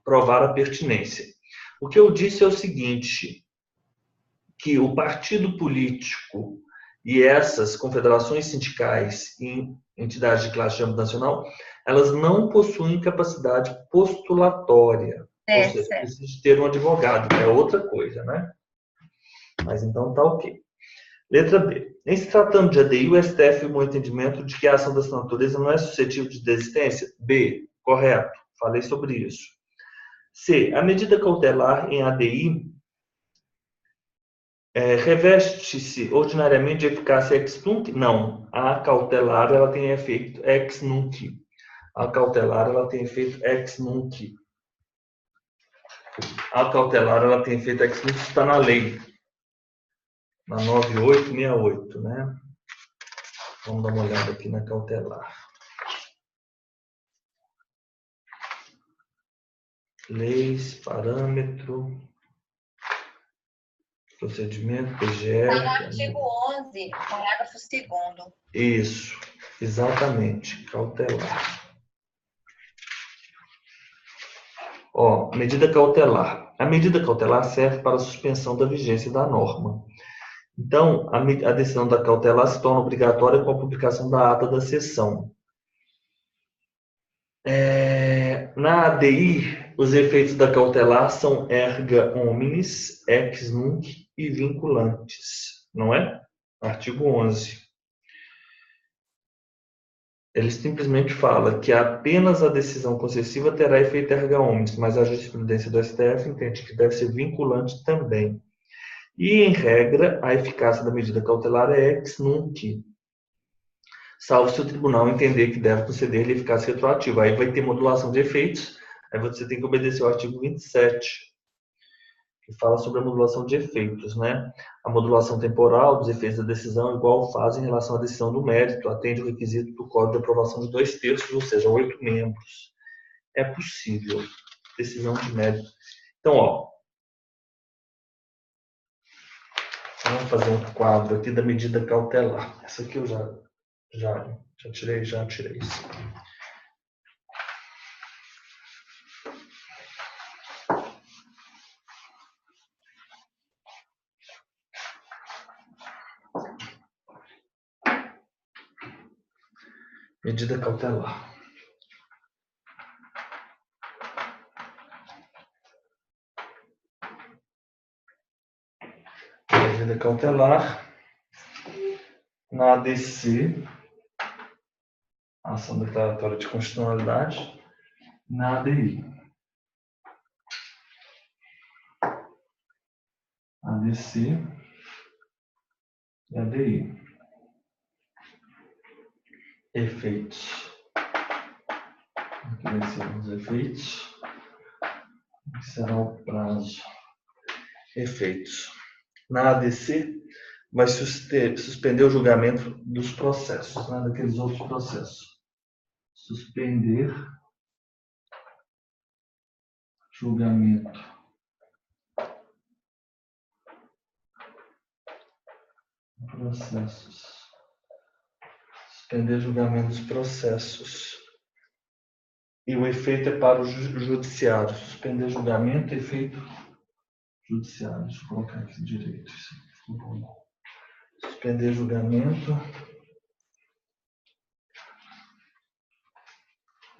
provar a pertinência. O que eu disse é o seguinte, que o partido político e essas confederações sindicais e entidades de classe de âmbito nacional, elas não possuem capacidade postulatória. Ou seja, precisa ter um advogado, que é outra coisa, né? Mas então tá ok. Letra B. Em se tratando de ADI, o STF firmou o entendimento de que a ação dessa natureza não é suscetível de desistência? B. Correto. Falei sobre isso. C. A medida cautelar em ADI reveste-se ordinariamente de eficácia ex nunc? Não. A cautelar ela tem efeito ex nunc. A cautelar ela tem efeito ex nunc. A cautelar ela tem efeito ex nunc, está na lei. Na 9868, né? Vamos dar uma olhada aqui na cautelar. Leis, parâmetro, procedimento, PGE. Está no artigo 11, parágrafo 2º. Isso, exatamente, cautelar. Ó, medida cautelar. A medida cautelar serve para a suspensão da vigência da norma. Então, a decisão da cautelar se torna obrigatória com a publicação da ata da sessão. Na ADI, os efeitos da cautelar são erga omnes, ex nunc e vinculantes, não é? Artigo 11. Ele simplesmente fala que apenas a decisão concessiva terá efeito erga omnes, mas a jurisprudência do STF entende que deve ser vinculante também. E, em regra, a eficácia da medida cautelar é ex nunc, salvo se o tribunal entender que deve conceder-lhe eficácia retroativa. Aí vai ter modulação de efeitos, aí você tem que obedecer ao artigo 27, que fala sobre a modulação de efeitos, né? A modulação temporal dos efeitos da decisão igual faz em relação à decisão do mérito, atende o requisito do Código de aprovação de 2/3, ou seja, 8 membros. É possível. Decisão de mérito. Então, ó, vamos fazer um quadro aqui da medida cautelar. Essa aqui eu já tirei isso. Medida cautelar. Medida cautelar na ADC, ação declaratória de constitucionalidade, na ADI. ADC e ADI. Efeitos. Aqui vai ser os efeitos. Aqui será o prazo. Efeitos. Na ADC, vai suspender o julgamento dos processos, né, daqueles outros processos. Suspender julgamento processos. Suspender julgamento dos processos. E o efeito é para o judiciário. Suspender julgamento, efeito judiciário. Deixa eu colocar aqui direito. Suspender julgamento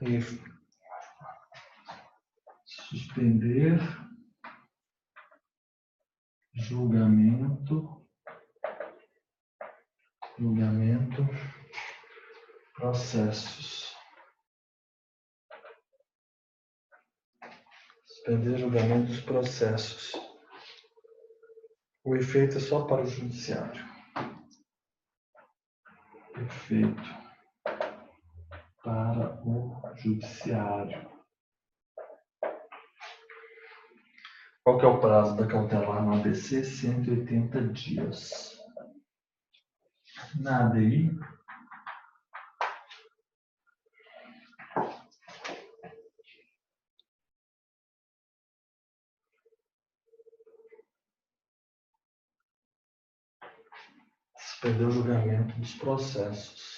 E suspender julgamento, processos. Suspender julgamento dos processos. O efeito é só para o judiciário. Efeito para o judiciário. Qual que é o prazo da cautelar no ABC? 180 dias. Na ADI, suspender o julgamento dos processos.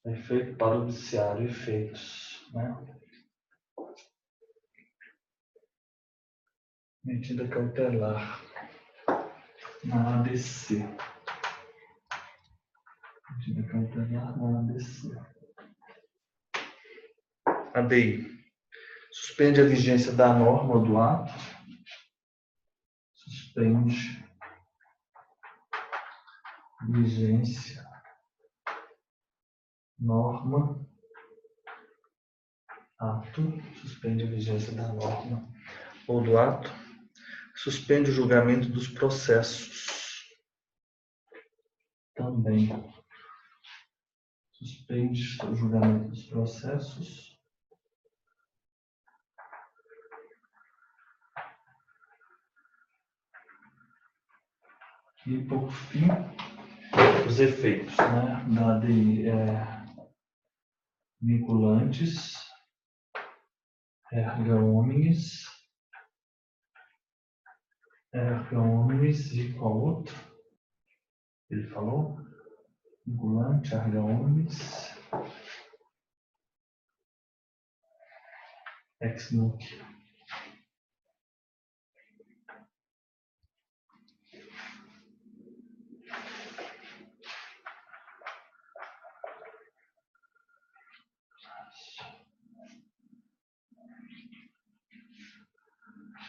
Efeito para o judiciário, efeitos, né? Medida cautelar na ADC. Medida cautelar na ADC. ADI. Suspende a vigência da norma ou do ato. Suspende vigência, norma, ato. Suspende a vigência da norma ou do ato. Suspende o julgamento dos processos. Também. Suspende o julgamento dos processos. E, por fim, os efeitos, né, da ADI vinculantes, erga omnes, e qual outro? Ele falou? Vinculante, erga omnes, ex nunc.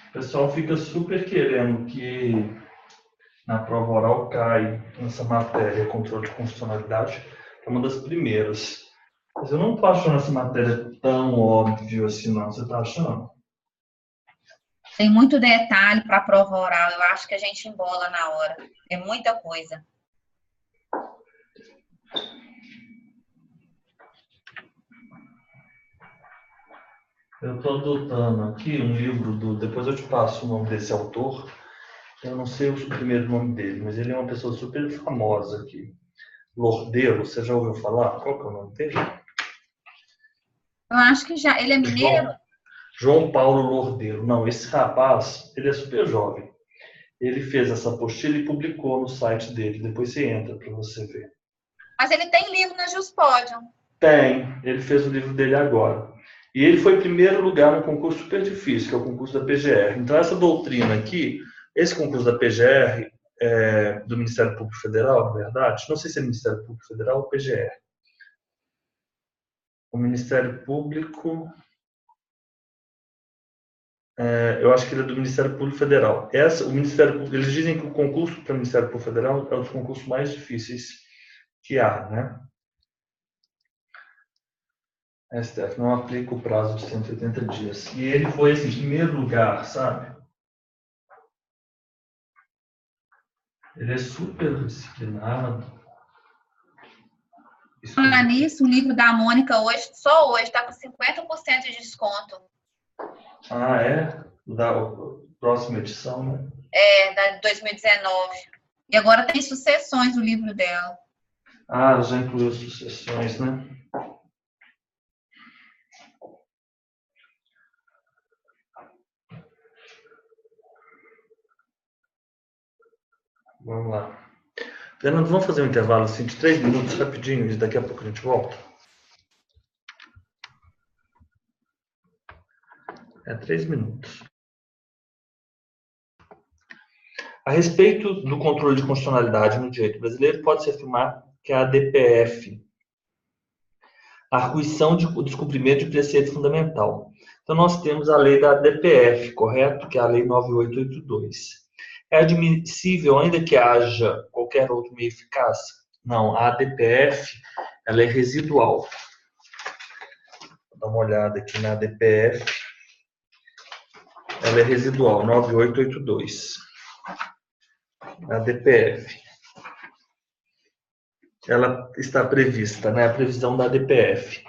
O pessoal fica super querendo que na prova oral cai nessa matéria, controle de constitucionalidade, que é uma das primeiras. Mas eu não estou achando essa matéria tão óbvia assim, não. Você está achando? Tem muito detalhe para a prova oral. Eu acho que a gente embola na hora. É muita coisa. Eu estou adotando aqui um livro depois eu te passo o nome desse autor. Eu não sei o primeiro nome dele, mas ele é uma pessoa super famosa aqui. Lordeiro, você já ouviu falar? Qual que é o nome dele? Eu acho que já. Ele é mineiro? João Paulo Lordeiro. Não, esse rapaz, ele é super jovem. Ele fez essa apostila e publicou no site dele. Depois você entra para você ver. Mas ele tem livro na Juspodium. Tem. Ele fez o livro dele agora. E ele foi em primeiro lugar num concurso super difícil, que é o concurso da PGR. Então, essa doutrina aqui, esse concurso da PGR, do Ministério Público Federal, na verdade, não sei se é Ministério Público Federal ou PGR. O Ministério Público, eu acho que ele é do Ministério Público Federal. Eles dizem que o concurso para o Ministério Público Federal é um dos concursos mais difíceis que há, né? STF não aplica o prazo de 180 dias. E ele foi, assim, em primeiro lugar, sabe? Ele é super disciplinado. Falar nisso, o livro da Mônica hoje, só hoje, está com 50% de desconto. Ah, é? Da próxima edição, né? Da 2019. E agora tem Sucessões, o livro dela. Ah, já incluiu sucessões, né? Vamos lá. Fernando, vamos fazer um intervalo assim, de 3 minutos rapidinho e daqui a pouco a gente volta? 3 minutos. A respeito do controle de constitucionalidade no direito brasileiro, pode-se afirmar que a ADPF, Arguição de descumprimento de preceito fundamental. Então, nós temos a lei da ADPF, correto? Que é a lei 9882. É admissível, ainda que haja qualquer outro meio eficaz? Não, a ADPF, ela é residual. Vou dar uma olhada aqui na ADPF. Ela é residual, 9882. A ADPF. Ela está prevista, né? A previsão da ADPF.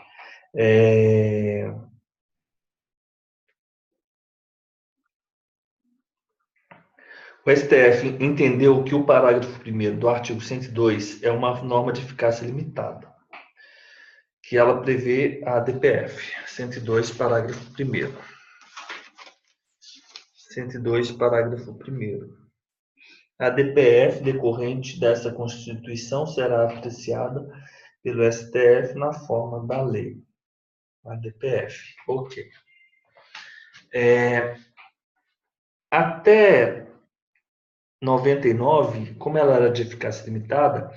O STF entendeu que o parágrafo 1º do artigo 102 é uma norma de eficácia limitada, que ela prevê a ADPF, 102, parágrafo 1º. 102, parágrafo 1º. A ADPF decorrente dessa Constituição será apreciada pelo STF na forma da lei. ADPF, ok. Até 99, como ela era de eficácia limitada,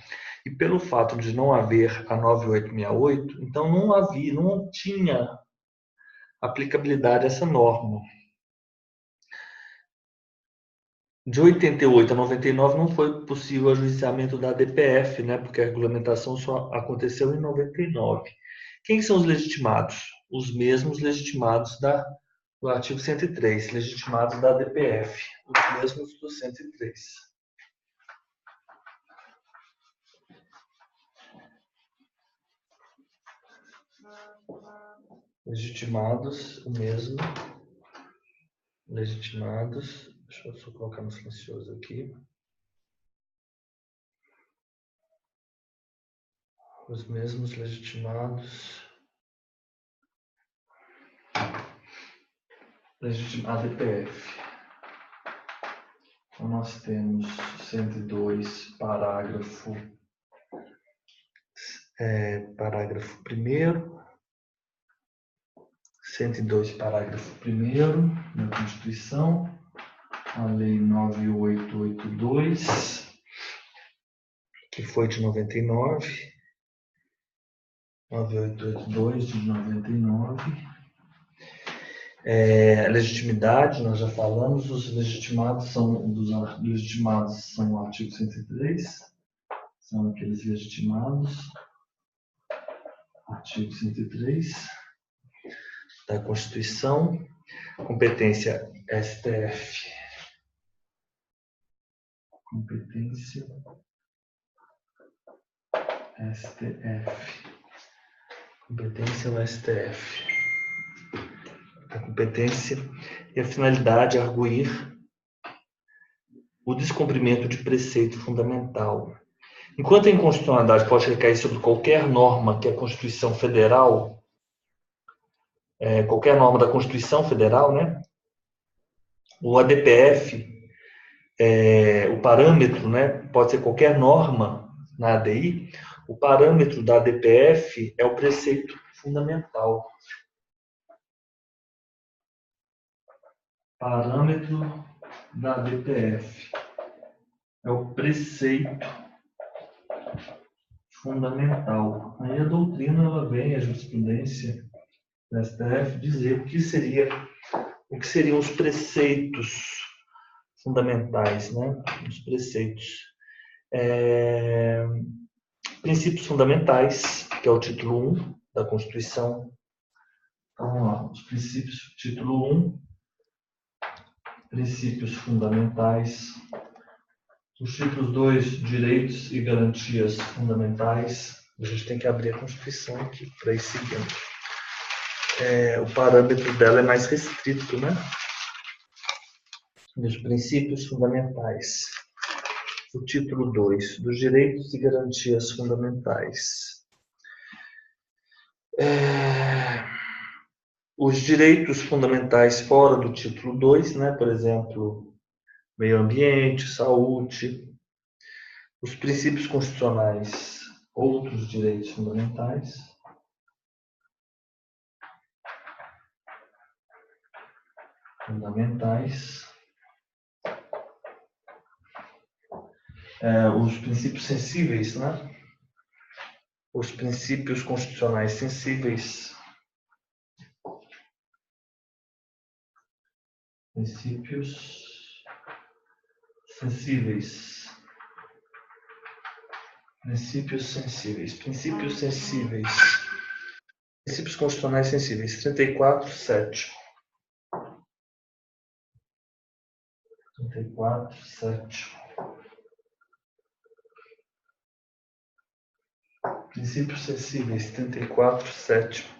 e pelo fato de não haver a 9868, então não tinha aplicabilidade a essa norma. De 88 a 99 não foi possível o ajuizamento da ADPF, né, porque a regulamentação só aconteceu em 99. Quem são os legitimados? Os mesmos legitimados do artigo 103, legitimados da ADPF, os mesmos do 103. Legitimados, o mesmo. Legitimados. Deixa eu só colocar no silencioso aqui. Os mesmos legitimados. Legitimado ADPF. Então, nós temos 102, parágrafo 1º. 102, parágrafo 1º da Constituição, a Lei 9882, que foi de 99, 9882 de 99. Legitimidade, nós já falamos, os legitimados são o artigo 103, são aqueles legitimados, artigo 103 da Constituição, competência STF. Competência STF. Competência no STF. A competência e a finalidade é arguir o descumprimento de preceito fundamental. Enquanto a inconstitucionalidade pode recair sobre qualquer norma que a Constituição Federal, qualquer norma da Constituição Federal, né? O ADPF, o parâmetro, né? Pode ser qualquer norma na ADI, o parâmetro da ADPF é o preceito fundamental. Parâmetro da ADPF é o preceito fundamental. Aí a doutrina ela vem, a jurisprudência da STF, dizer o que seriam os preceitos fundamentais, né? Os preceitos. Princípios fundamentais, que é o título 1 da Constituição. Então, vamos lá, os princípios, título 1, princípios fundamentais. Os títulos 2, direitos e garantias fundamentais. A gente tem que abrir a Constituição aqui para ir seguindo. O parâmetro dela é mais restrito, né? Dos princípios fundamentais. O título 2, dos direitos e garantias fundamentais. Os direitos fundamentais fora do título 2, né? Por exemplo, meio ambiente, saúde. Os princípios constitucionais, outros direitos fundamentais. Os princípios sensíveis, né? os princípios constitucionais sensíveis. Princípios sensíveis. Princípios sensíveis. Princípios sensíveis. Princípios constitucionais sensíveis. 34, 7. 34, 7. Princípios sensíveis. 34, 7.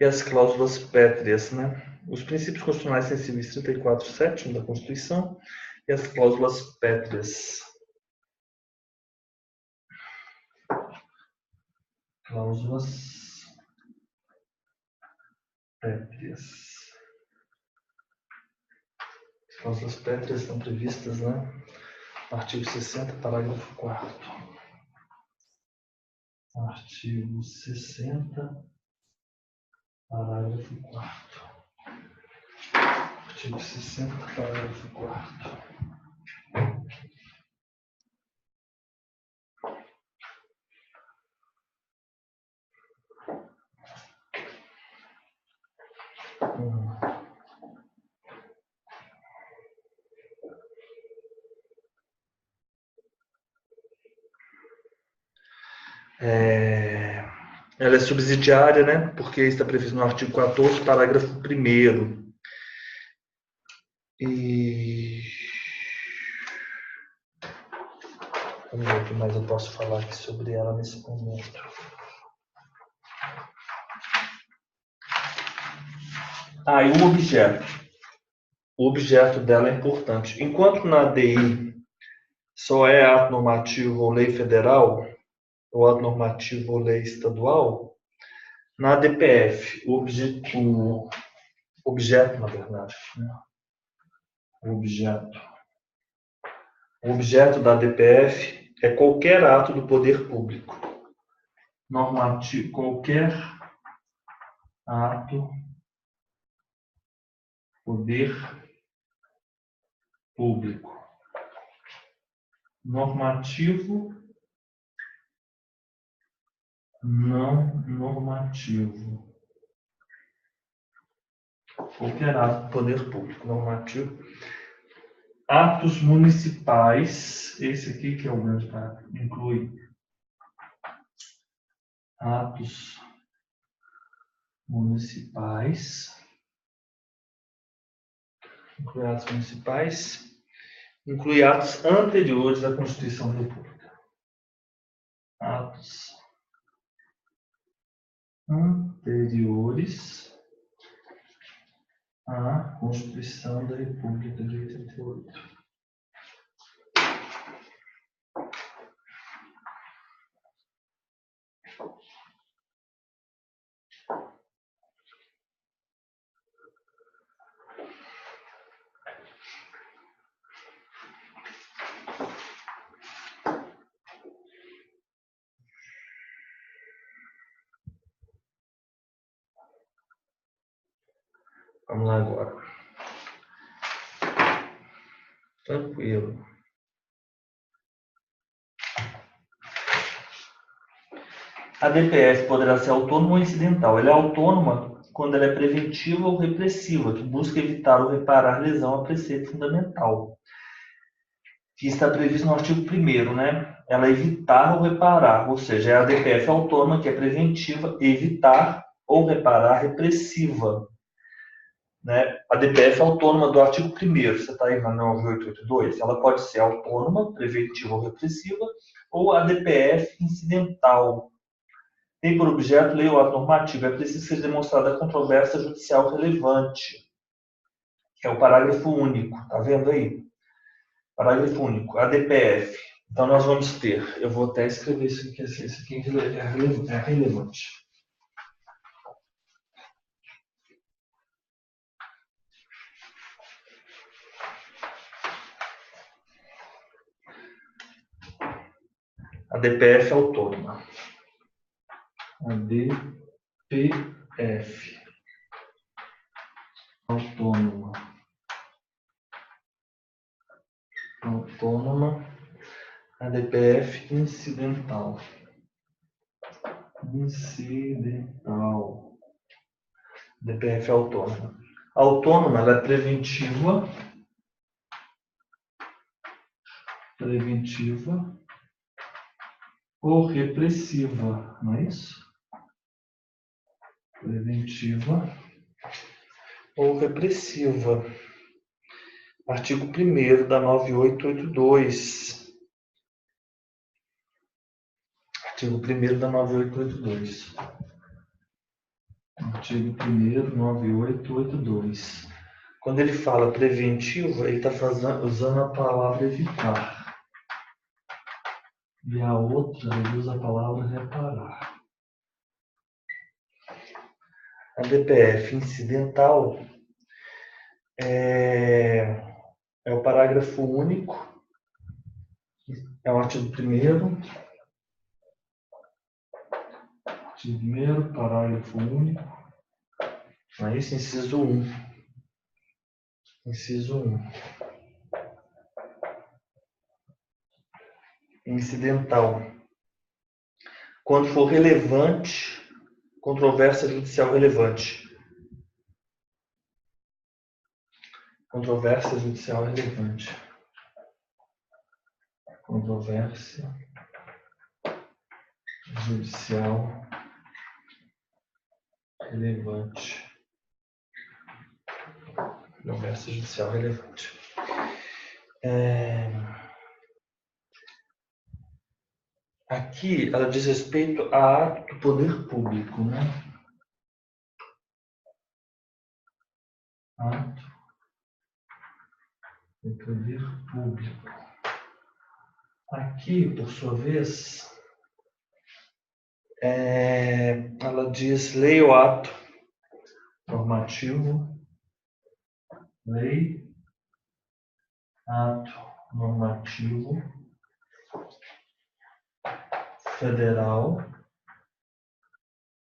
E as cláusulas pétreas, né? Os princípios constitucionais sensíveis 34, 7 da Constituição e as cláusulas pétreas. Cláusulas pétreas. As cláusulas pétreas estão previstas, né? No artigo 60, parágrafo 4º. Artigo 60, parágrafo 4º. Artigo 60, parágrafo 4º. Ela é subsidiária, né? Porque está previsto no artigo 14, parágrafo 1º. E vamos ver o que mais eu posso falar aqui sobre ela nesse momento. E o objeto. O objeto dela é importante. Enquanto na ADI só é ato normativo ou lei federal, ou ato normativo ou lei estadual, na DPF, o objeto, na verdade, né? O objeto da DPF é qualquer ato do poder público. Normativo, qualquer ato, poder público. Normativo, não normativo. Qualquer ato do poder público, normativo. Atos municipais, esse aqui que é o grande parágrafo, inclui atos municipais, inclui atos anteriores à Constituição da República. Atos anteriores à Constituição da República de 88. Vamos lá agora. Tranquilo. A DPF poderá ser autônoma ou incidental. Ela é autônoma quando ela é preventiva ou repressiva, que busca evitar ou reparar lesão a preceito fundamental, que está previsto no artigo 1º, né? Ela evitar ou reparar, ou seja, é a DPF autônoma, que é preventiva, evitar ou reparar repressiva. Né? A DPF é autônoma do artigo 1º, você está aí na 9882, ela pode ser autônoma, preventiva ou repressiva, ou a DPF incidental. Tem por objeto lei ou ato normativo, é preciso ser demonstrada a controvérsia judicial relevante, que é o parágrafo único, tá vendo aí? Parágrafo único, a DPF. Então nós vamos ter, eu vou até escrever isso aqui, esse aqui é relevante. A DPF autônoma. A DPF autônoma. A DPF incidental. incidental. DPF autônoma. A autônoma, ela é preventiva ou repressiva, não é isso? Preventiva ou repressiva. Artigo 1º da 9882. Artigo 1º da 9882. Artigo 1º, 9882. Quando ele fala preventivo, ele está usando a palavra evitar. E a outra, ele usa a palavra reparar. A DPF incidental é o parágrafo único, é o artigo 1º. Artigo 1º, parágrafo único. Não é isso? Inciso 1. Inciso 1. Incidental. Quando for relevante, controvérsia judicial relevante. Controvérsia judicial relevante. Controvérsia judicial relevante. Controvérsia judicial relevante. Aqui ela diz respeito a ato do poder público, né? Ato do poder público. Aqui, por sua vez, ela diz lei ou ato normativo. Lei, ato normativo federal,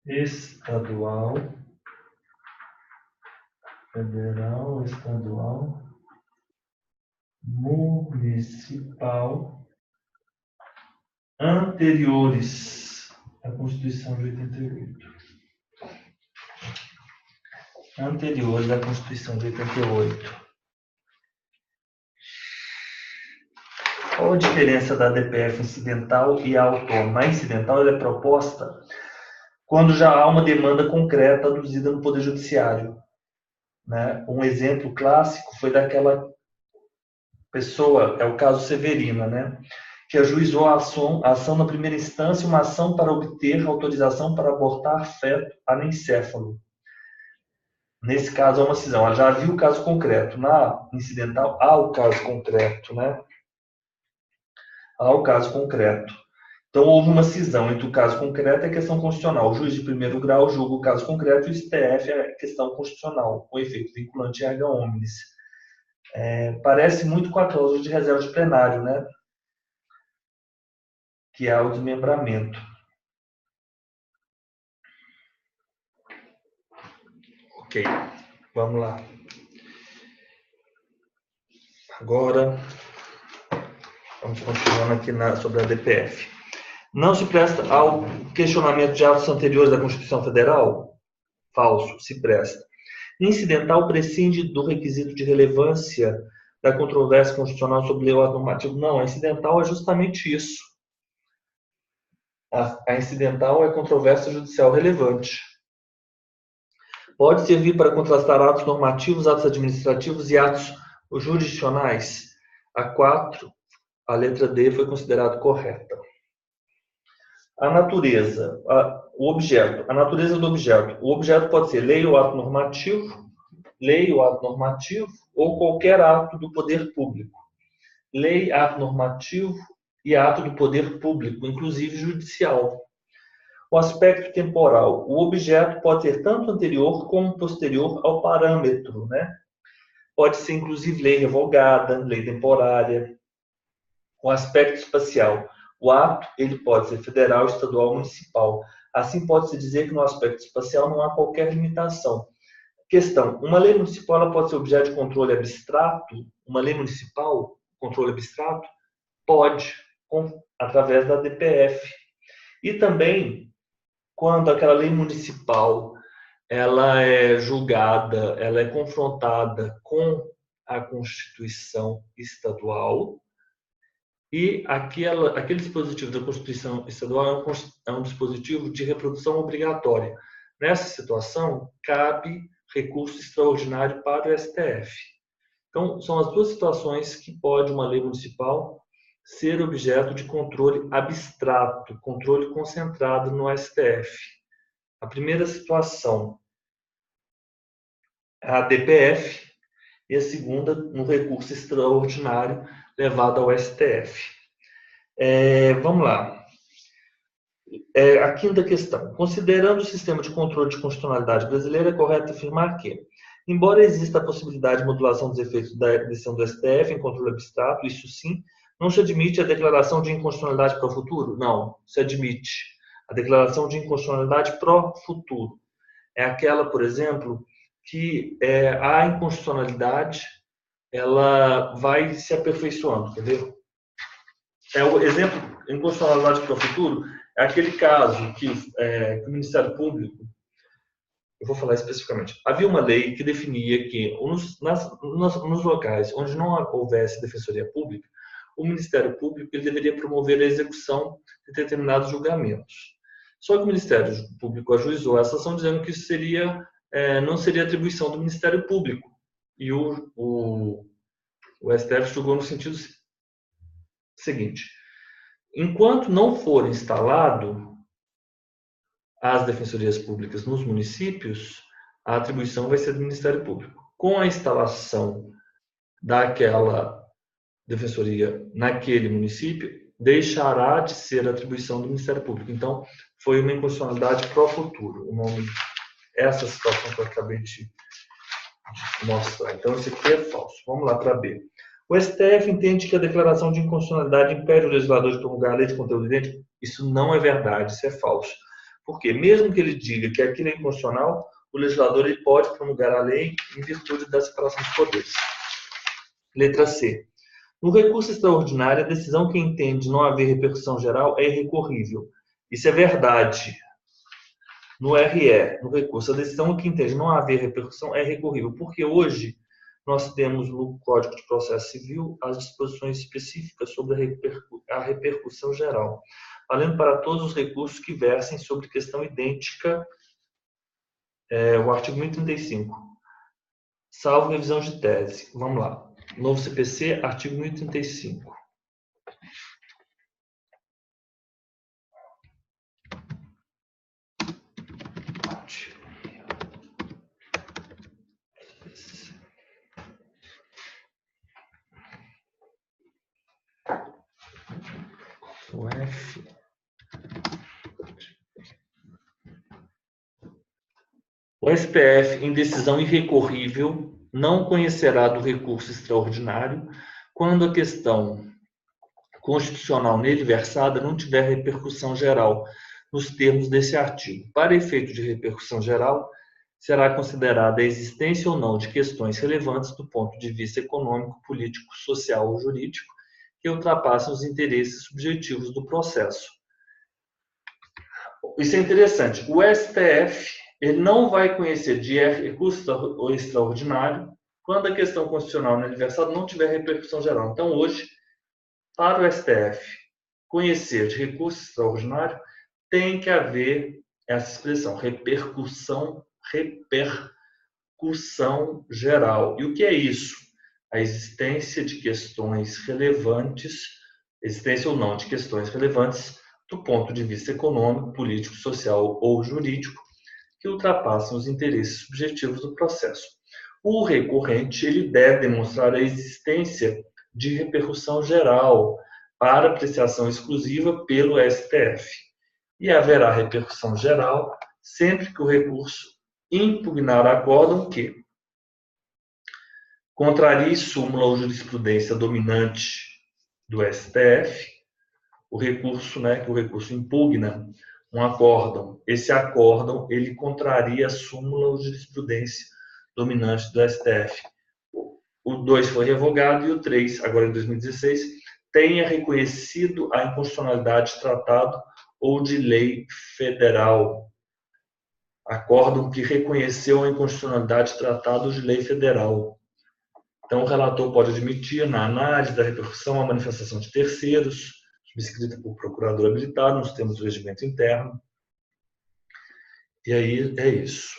estadual, municipal, anteriores à Constituição de 88. Anteriores à Constituição de 88. Qual a diferença da DPF incidental e a autônoma? A incidental ela é proposta quando já há uma demanda concreta aduzida no Poder Judiciário. Né? Um exemplo clássico foi daquela pessoa, é o caso Severina, né? Que ajuizou a ação na primeira instância, uma ação para obter autorização para abortar feto anencéfalo. Nesse caso, há uma cisão. Ela já viu o caso concreto. Na incidental, há o caso concreto, né? Há o caso concreto. Então, houve uma cisão entre o caso concreto e a questão constitucional. O juiz de primeiro grau julga o caso concreto e o STF é a questão constitucional, com efeito vinculante erga omnes. Parece muito com a cláusula de reserva de plenário, né? Que é o desmembramento. Ok, vamos lá. Agora, vamos continuando aqui sobre a DPF. Não se presta ao questionamento de atos anteriores da Constituição Federal? Falso, se presta. Incidental prescinde do requisito de relevância da controvérsia constitucional sobre lei ou ato normativo? Não, a incidental é justamente isso. A incidental é controvérsia judicial relevante. Pode servir para contrastar atos normativos, atos administrativos e atos jurisdicionais? A 4, a letra D foi considerada correta. A natureza, o objeto, a natureza do objeto. O objeto pode ser lei ou ato normativo ou qualquer ato do poder público. Lei, ato normativo e ato do poder público, inclusive judicial. O aspecto temporal. O objeto pode ser tanto anterior como posterior ao parâmetro, né? Pode ser, inclusive, lei revogada, lei temporária. O aspecto espacial. O ato ele pode ser federal, estadual, municipal. Assim, pode-se dizer que no aspecto espacial não há qualquer limitação. Questão. Uma lei municipal ela pode ser objeto de controle abstrato? Uma lei municipal, controle abstrato? Pode, através da DPF. E também quando aquela lei municipal ela é julgada, ela é confrontada com a Constituição estadual, e aquele dispositivo da Constituição estadual é um dispositivo de reprodução obrigatória. Nessa situação, cabe recurso extraordinário para o STF. Então, são as duas situações que pode uma lei municipal ser objeto de controle abstrato, controle concentrado no STF. A primeira situação, a DPF, e a segunda, no recurso extraordinário levado ao STF. Vamos lá. A quinta questão. Considerando o sistema de controle de constitucionalidade brasileiro, é correto afirmar que, embora exista a possibilidade de modulação dos efeitos da decisão do STF em controle abstrato, isso sim, não se admite a declaração de inconstitucionalidade para o futuro? Não, se admite. A declaração de inconstitucionalidade pro futuro é aquela, por exemplo, que a inconstitucionalidade ela vai se aperfeiçoando, entendeu? O exemplo, inconstitucionalidade para o futuro, é aquele caso que o Ministério Público, eu vou falar especificamente, havia uma lei que definia que nos locais onde não houvesse defensoria pública, o Ministério Público ele deveria promover a execução de determinados julgamentos. Só que o Ministério Público ajuizou essa ação dizendo que isso não seria atribuição do Ministério Público. E o STF julgou no sentido seguinte: enquanto não for instalado as defensorias públicas nos municípios, a atribuição vai ser do Ministério Público. Com a instalação daquela defensoria naquele município, deixará de ser atribuição do Ministério Público. Então, foi uma inconstitucionalidade pro futuro. Essa situação que eu acabei de mostrar. Então, isso aqui é falso. Vamos lá para B. O STF entende que a declaração de inconstitucionalidade impede o legislador de promulgar a lei de conteúdo idêntico? Isso não é verdade, isso é falso. Porque mesmo que ele diga que aquilo é inconstitucional, o legislador ele pode promulgar a lei em virtude da separação dos poderes. Letra C. No recurso extraordinário, a decisão que entende não haver repercussão geral é irrecorrível. Isso é verdade. No RE, no recurso, a decisão que entende não haver repercussão é recorrível, porque hoje nós temos no Código de Processo Civil as disposições específicas sobre a repercussão geral, valendo para todos os recursos que versem sobre questão idêntica, o artigo 1035, salvo revisão de tese. Vamos lá. Novo CPC, artigo 1035. O F. O STF, em decisão irrecorrível, não conhecerá do recurso extraordinário quando a questão constitucional nele versada não tiver repercussão geral nos termos desse artigo. Para efeito de repercussão geral, será considerada a existência ou não de questões relevantes do ponto de vista econômico, político, social ou jurídico que ultrapassem os interesses subjetivos do processo. Isso é interessante. O STF ele não vai conhecer de recurso extraordinário quando a questão constitucional nele versada não tiver repercussão geral. Então, hoje, para o STF conhecer de recurso extraordinário, tem que haver essa expressão, repercussão geral. E o que é isso? A existência de questões relevantes, existência ou não de questões relevantes do ponto de vista econômico, político, social ou jurídico, que ultrapassam os interesses subjetivos do processo. O recorrente ele deve demonstrar a existência de repercussão geral para apreciação exclusiva pelo STF. E haverá repercussão geral sempre que o recurso impugnar acórdão que contrarie súmula ou jurisprudência dominante do STF, o recurso, que o recurso impugna um acórdão. Esse acórdão ele contraria a súmula ou jurisprudência dominante do STF. O 2 foi revogado e o 3, agora em 2016, tenha reconhecido a inconstitucionalidade de tratado ou de lei federal. Acórdão que reconheceu a inconstitucionalidade de tratado de lei federal. Então, o relator pode admitir, na análise da repercussão, a manifestação de terceiros, subscrita por procurador habilitado, nos termos do regimento interno. E aí é isso.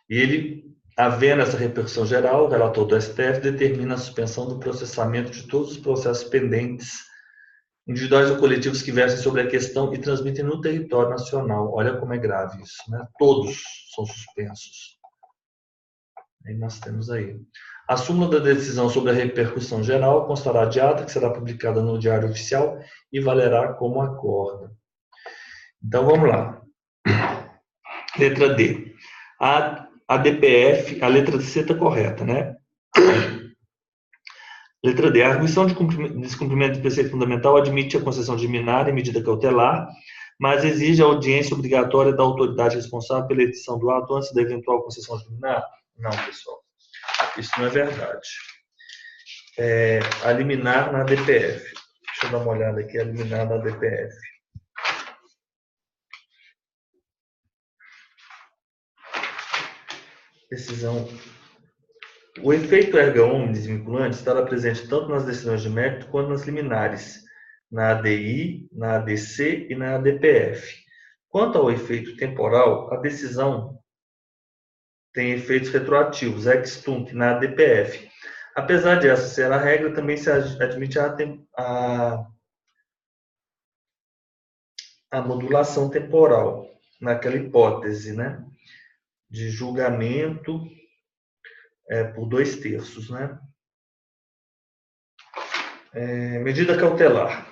E ele, havendo essa repercussão geral, o relator do STF determina a suspensão do processamento de todos os processos pendentes, individuais ou coletivos que versem sobre a questão e transmitem no território nacional. Olha como é grave isso, né? Todos são suspensos. Aí nós temos aí. A súmula da decisão sobre a repercussão geral constará de ata, que será publicada no Diário Oficial e valerá como acordo. Então, vamos lá. Letra D. A DPF, a letra C está correta, né? Letra D. A arguição de descumprimento do preceito fundamental admite a concessão de liminar em medida cautelar, mas exige a audiência obrigatória da autoridade responsável pela edição do ato antes da eventual concessão de liminar? Não, pessoal. Isso não é verdade. A liminar na DPF. Deixa eu dar uma olhada aqui, a liminar na DPF. Decisão. O efeito erga omnes vinculante estará presente tanto nas decisões de mérito quanto nas liminares, na ADI, na ADC e na ADPF. Quanto ao efeito temporal, a decisão tem efeitos retroativos, ex tunc, na ADPF. Apesar de essa ser a regra, também se admite a modulação temporal, naquela hipótese, né, de julgamento por 2/3, né? Medida cautelar.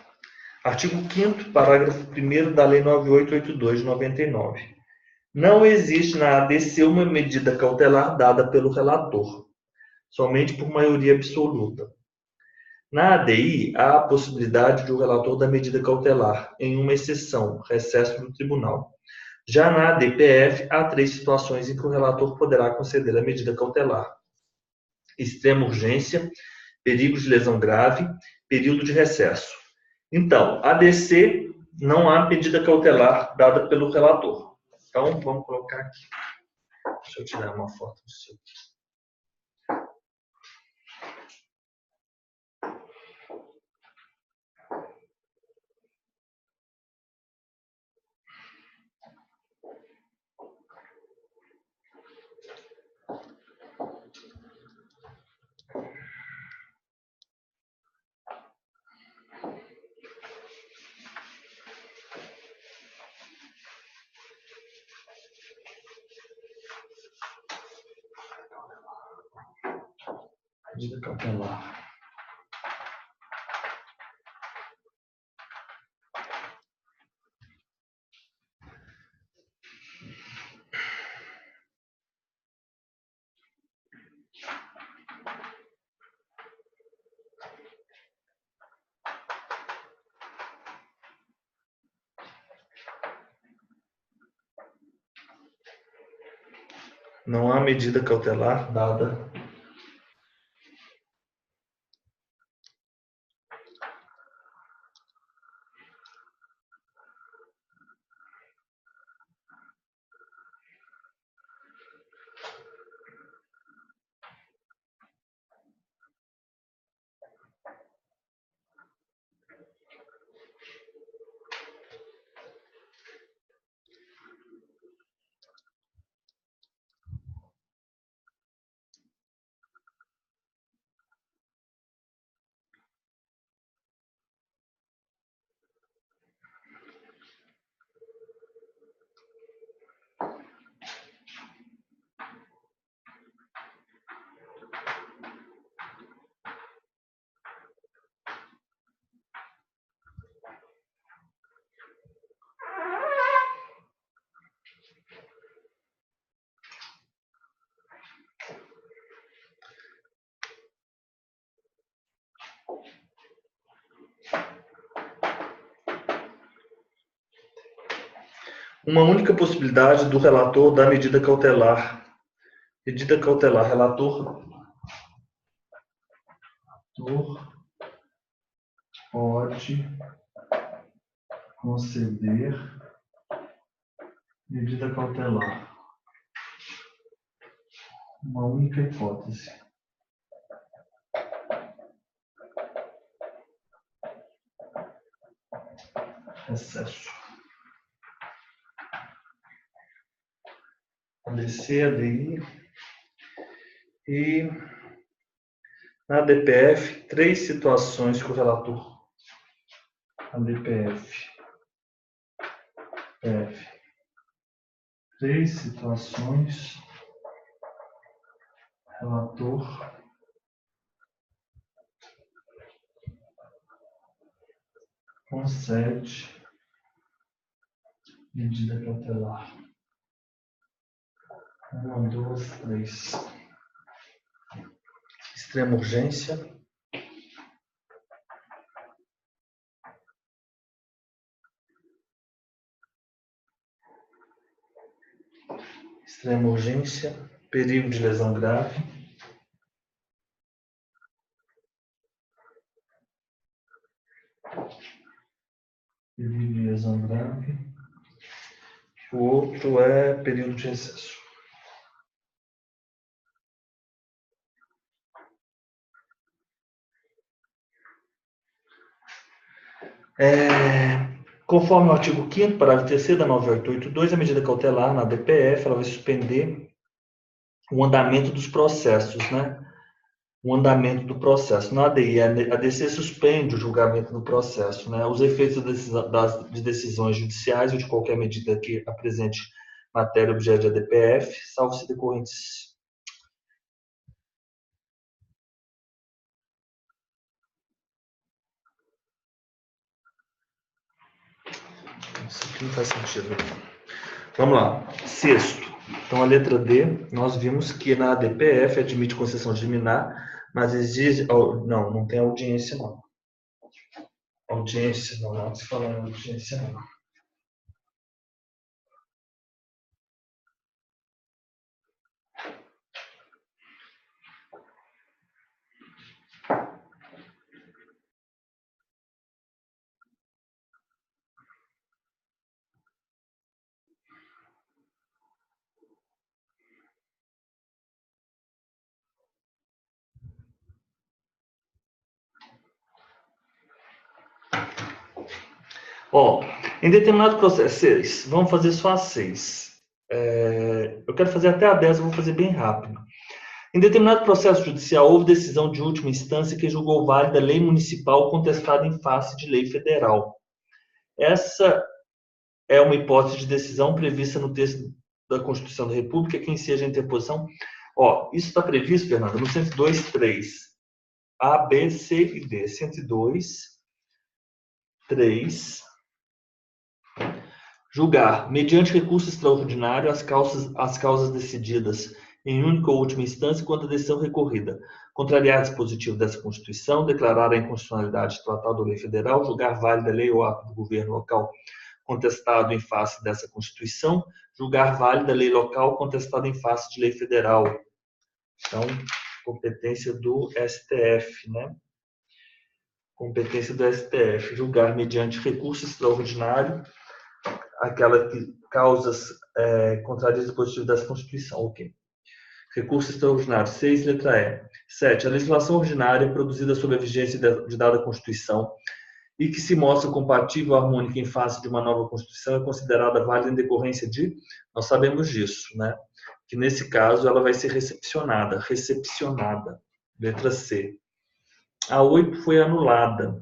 Artigo 5º, parágrafo 1º da Lei 9882, de 99. Não existe na ADC uma medida cautelar dada pelo relator, somente por maioria absoluta. Na ADI, há a possibilidade de o relator dar medida cautelar, em uma exceção, recesso do tribunal. Já na ADPF, há 3 situações em que o relator poderá conceder a medida cautelar: extrema urgência, perigo de lesão grave, período de recesso. Então, ADC, não há medida cautelar dada pelo relator. Então, vamos colocar aqui. Deixa eu tirar uma foto disso aqui. Medida cautelar. Não há medida cautelar dada. Uma única possibilidade do relator da medida cautelar. Medida cautelar, relator pode conceder medida cautelar. Uma única hipótese. Excesso. ADC, ADI. E na DPF, 3 situações que o relator. A DPF. 3 situações. Relator concede medida cautelar. 1, 2, 3. Extrema urgência. Extrema urgência. Perigo de lesão grave. Perigo de lesão grave. O outro é período de excesso. Conforme o artigo 5º, parágrafo 3º da 9882, a medida cautelar na DPF ela vai suspender o andamento dos processos, né? O andamento do processo. Na ADI, a ADC suspende o julgamento do processo, né? Os efeitos de decisões judiciais ou de qualquer medida que apresente matéria objeto de ADPF, salvo se decorrentes. Isso aqui não faz sentido. Vamos lá. 6º. Então, a letra D, nós vimos que na ADPF admite concessão de liminar, mas exige... Não tem audiência, não. Audiência, não se fala em audiência, não. Em determinado processo, 6, vamos fazer só a 6. Eu quero fazer até a 10, eu vou fazer bem rápido. Em determinado processo judicial, houve decisão de última instância que julgou válida lei municipal contestada em face de lei federal. Essa é uma hipótese de decisão prevista no texto da Constituição da República, que enseja a interposição. Isso está previsto, Fernando, no 102.3. A, B, C e D. 102.3. Julgar, mediante recurso extraordinário, as causas decididas em única ou última instância quanto à decisão recorrida. Contrariar dispositivo dessa Constituição, declarar a inconstitucionalidade de tratado ou lei federal, julgar válida lei ou ato do governo local contestado em face dessa Constituição, julgar válida lei local contestada em face de lei federal. Então, competência do STF, né? Competência do STF, julgar mediante recurso extraordinário aquelas causas contrárias ao dispositivo dessa Constituição. Ok. Recurso extraordinário. 6, letra E. 7. A legislação ordinária produzida sob a vigência de dada Constituição e que se mostra compatível, harmônica em face de uma nova Constituição é considerada válida em decorrência de... Nós sabemos disso, né? Que nesse caso ela vai ser recepcionada. Recepcionada. Letra C. A 8 foi anulada.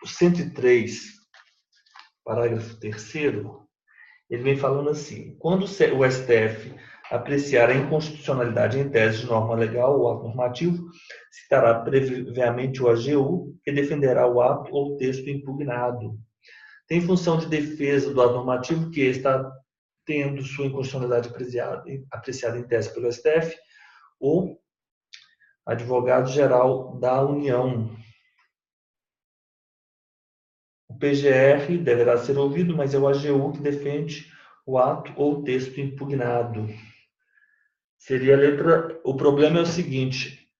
O 103... Parágrafo 3º, ele vem falando assim: quando o STF apreciar a inconstitucionalidade em tese de norma legal ou ato normativo, citará previamente o AGU, que defenderá o ato ou texto impugnado. Tem função de defesa do ato normativo que está tendo sua inconstitucionalidade apreciada em tese pelo STF, o advogado-geral da União. O PGR deverá ser ouvido, mas é o AGU que defende o ato ou texto impugnado. Seria a letra... O problema é o seguinte.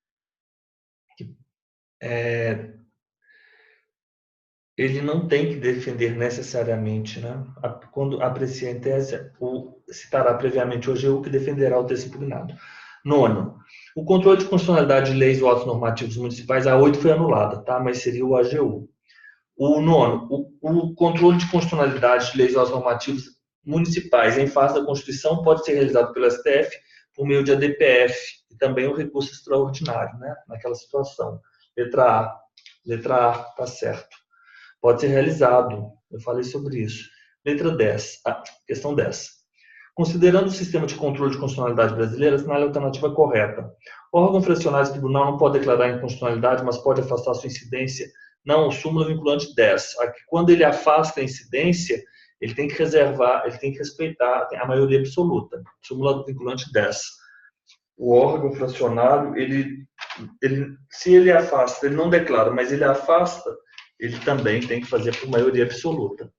ele não tem que defender necessariamente, né? Quando aprecia em tese, citará previamente o AGU que defenderá o texto impugnado. Nono, o controle de constitucionalidade de leis ou atos normativos municipais, a 8 foi anulada, tá? Mas seria o AGU. O nono, o controle de constitucionalidade de leis ou atos normativos municipais em face da Constituição pode ser realizado pelo STF por meio de ADPF e também o recurso extraordinário, né? Naquela situação. Letra A, tá certo. Pode ser realizado. Eu falei sobre isso. Letra 10. Questão 10. Considerando o sistema de controle de constitucionalidade brasileiro, assinale a alternativa correta. O órgão fracionário do tribunal não pode declarar inconstitucionalidade, mas pode afastar sua incidência. Não, súmula vinculante 10. Aqui, quando ele afasta a incidência, ele tem que reservar, ele tem que respeitar a maioria absoluta. Súmula vinculante 10. O órgão fracionário, se ele afasta, ele não declara, mas ele afasta, ele também tem que fazer por maioria absoluta.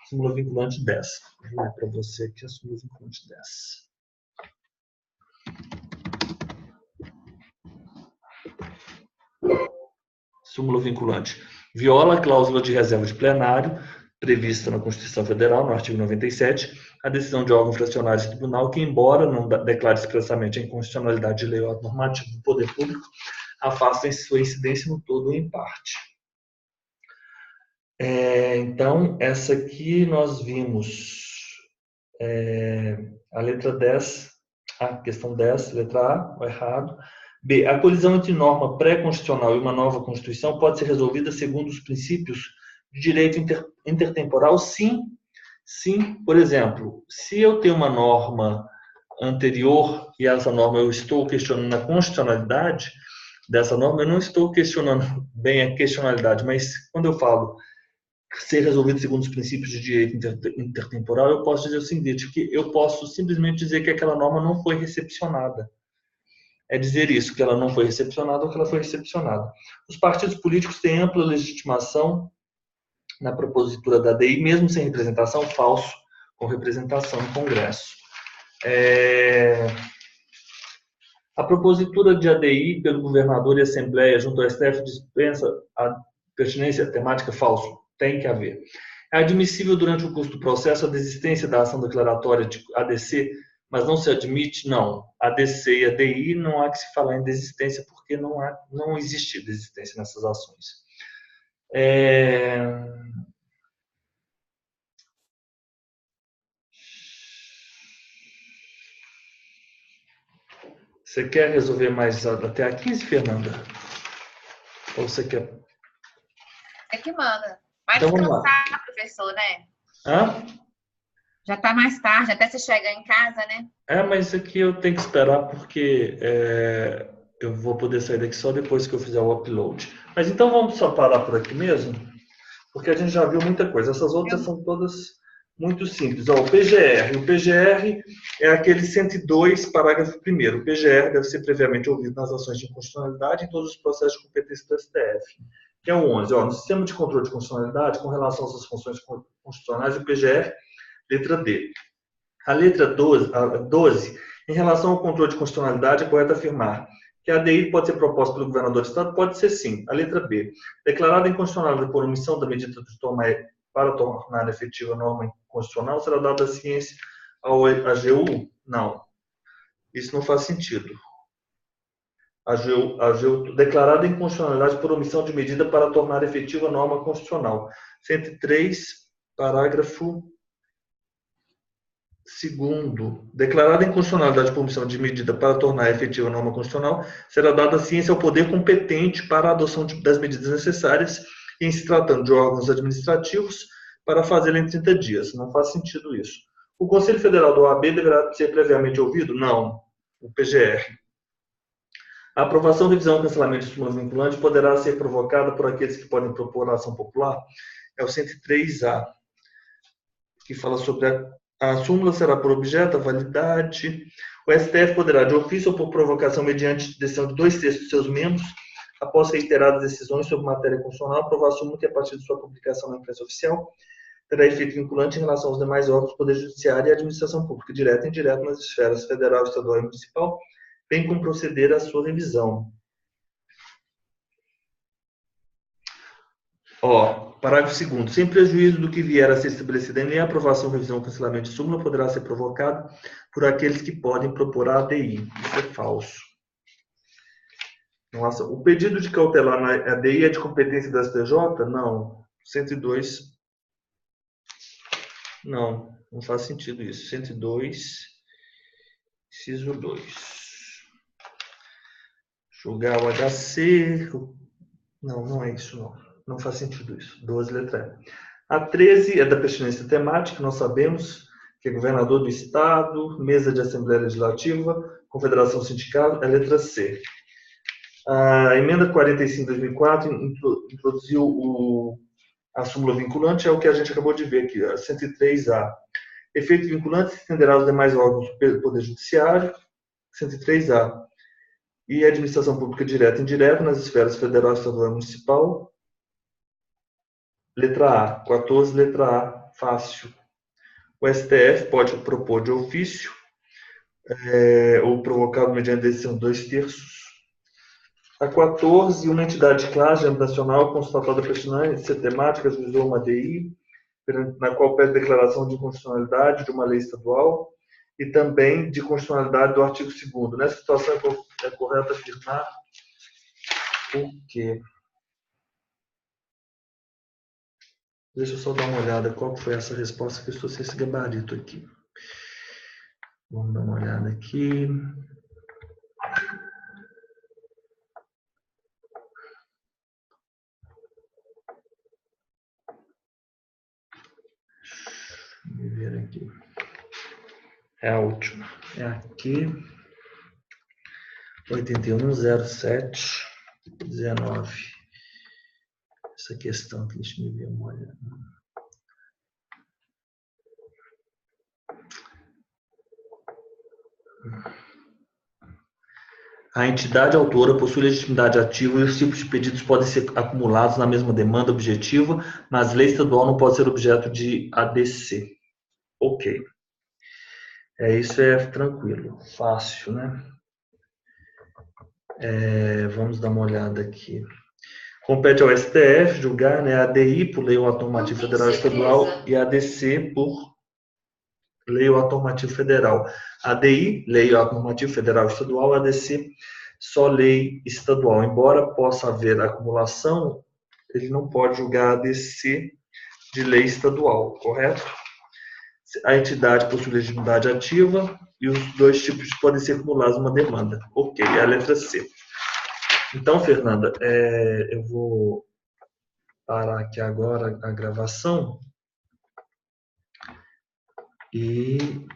Súmula vinculante 10. Vou ler para você aqui a súmula vinculante 10. Súmula vinculante. Viola a cláusula de reserva de plenário prevista na Constituição Federal, no artigo 97, a decisão de órgão fracionário do tribunal que, embora não declare expressamente a inconstitucionalidade de lei ou ato normativo do poder público, afasta sua incidência no todo ou em parte. Então, essa aqui nós vimos a letra 10, a questão 10, letra A, o errado. B, a colisão entre norma pré-constitucional e uma nova Constituição pode ser resolvida segundo os princípios de direito intertemporal? Sim. Sim, por exemplo, se eu tenho uma norma anterior e essa norma eu estou questionando a constitucionalidade dessa norma, eu não estou questionando bem a questionalidade, mas quando eu falo ser resolvido segundo os princípios de direito intertemporal, eu posso dizer o seguinte, que eu posso simplesmente dizer que aquela norma não foi recepcionada. É dizer isso, que ela não foi recepcionada ou que ela foi recepcionada. Os partidos políticos têm ampla legitimação na propositura da ADI, mesmo sem representação, falso, com representação no Congresso. A propositura de ADI pelo governador e Assembleia junto ao STF dispensa a pertinência temática? Falso. Tem que haver. É admissível durante o curso do processo a desistência da ação declaratória de ADC, mas não se admite? Não. ADC e ADI não há que se falar em desistência, porque não existe desistência nessas ações. Você quer resolver mais até a 15, Fernanda? Ou você quer? É que manda. Mais Então, vamos lá. descansar, professor, né? Hã? Já está mais tarde, até você chegar em casa, né? Mas aqui eu tenho que esperar porque eu vou poder sair daqui só depois que eu fizer o upload. Mas então vamos só parar por aqui mesmo, porque a gente já viu muita coisa. Essas outras são todas muito simples. O PGR é aquele 102, parágrafo 1º. O PGR deve ser previamente ouvido nas ações de inconstitucionalidade em todos os processos de competência do STF. Que é o 11. No sistema de controle de constitucionalidade, com relação às suas funções constitucionais, o PGR, letra D. A letra 12, em relação ao controle de constitucionalidade, é correto afirmar que a ADI pode ser proposta pelo governador do Estado? Pode ser sim. A letra B, declarada inconstitucional por omissão da medida para tornar efetiva a norma constitucional, será dada a ciência ao AGU? Não. Isso não faz sentido. AGU declarada inconstitucionalidade por omissão de medida para tornar efetiva a norma constitucional. 103, parágrafo 2º, declarada inconstitucionalidade por omissão de medida para tornar efetiva a norma constitucional, será dada a ciência ao poder competente para a adoção das medidas necessárias, em se tratando de órgãos administrativos, para fazê-la em 30 dias. Não faz sentido isso. O Conselho Federal do OAB deverá ser previamente ouvido? Não. O PGR. A aprovação, revisão e cancelamento de súmula vinculante poderá ser provocada por aqueles que podem propor a ação popular? É o 103A, que fala sobre a súmula será por objeto, a validade. O STF poderá, de ofício ou por provocação mediante decisão de 2/3 de seus membros, após reiteradas decisões sobre matéria constitucional, aprovar a súmula que, a partir de sua publicação na imprensa oficial, terá efeito vinculante em relação aos demais órgãos do Poder Judiciário e administração pública, direta e indireta nas esferas federal, estadual e municipal, bem como proceder à sua revisão. Parágrafo 2º. Sem prejuízo do que vier a ser estabelecido em lei, a aprovação, revisão ou cancelamento de súmula poderá ser provocado por aqueles que podem propor a ADI. Isso é falso. Nossa, o pedido de cautelar na ADI é de competência da STJ? Não. 102. Não faz sentido isso. 102, inciso 2. Julgar o HC. Não é isso, não. Não faz sentido isso. 12, letra E. A 13 é da pertinência temática, nós sabemos que é governador do Estado, mesa de Assembleia Legislativa, confederação sindical, é a letra C. A emenda 45 de 2004 introduziu a súmula vinculante, é o que a gente acabou de ver aqui, a 103A. Efeito vinculante se estenderá aos demais órgãos do Poder Judiciário, 103A. E a administração pública direta e indireta nas esferas federal, estadual e municipal, letra A. 14, letra A, fácil. O STF pode propor de ofício ou provocado mediante decisão 2/3. A 14, uma entidade de classe de âmbito nacional constatada pertinência temática, visou uma DI, na qual pede declaração de inconstitucionalidade de uma lei estadual e também de constitucionalidade do artigo 2º. Nessa situação é correto afirmar o quê? Deixa eu só dar uma olhada qual foi essa resposta que eu estou sem esse gabarito aqui. Vamos dar uma olhada aqui. Deixa eu ver aqui. É a última. É aqui. 810719. Essa questão aqui, deixa eu ver uma olhada. A entidade autora possui legitimidade ativa e os tipos de pedidos podem ser acumulados na mesma demanda objetiva, mas lei estadual não pode ser objeto de ADC. Ok. Isso é tranquilo, fácil, né? Vamos dar uma olhada aqui. Compete ao STF julgar, né, a ADI por lei ou ato normativo federal estadual e a ADC por lei ou ato normativo federal. ADI, lei ou ato normativo federal estadual, ADC, só lei estadual. Embora possa haver acumulação, ele não pode julgar a ADC de lei estadual, correto? A entidade possui legitimidade ativa e os dois tipos podem ser acumulados numa demanda. Ok, é a letra C. Então, Fernanda, eu vou parar aqui agora a gravação e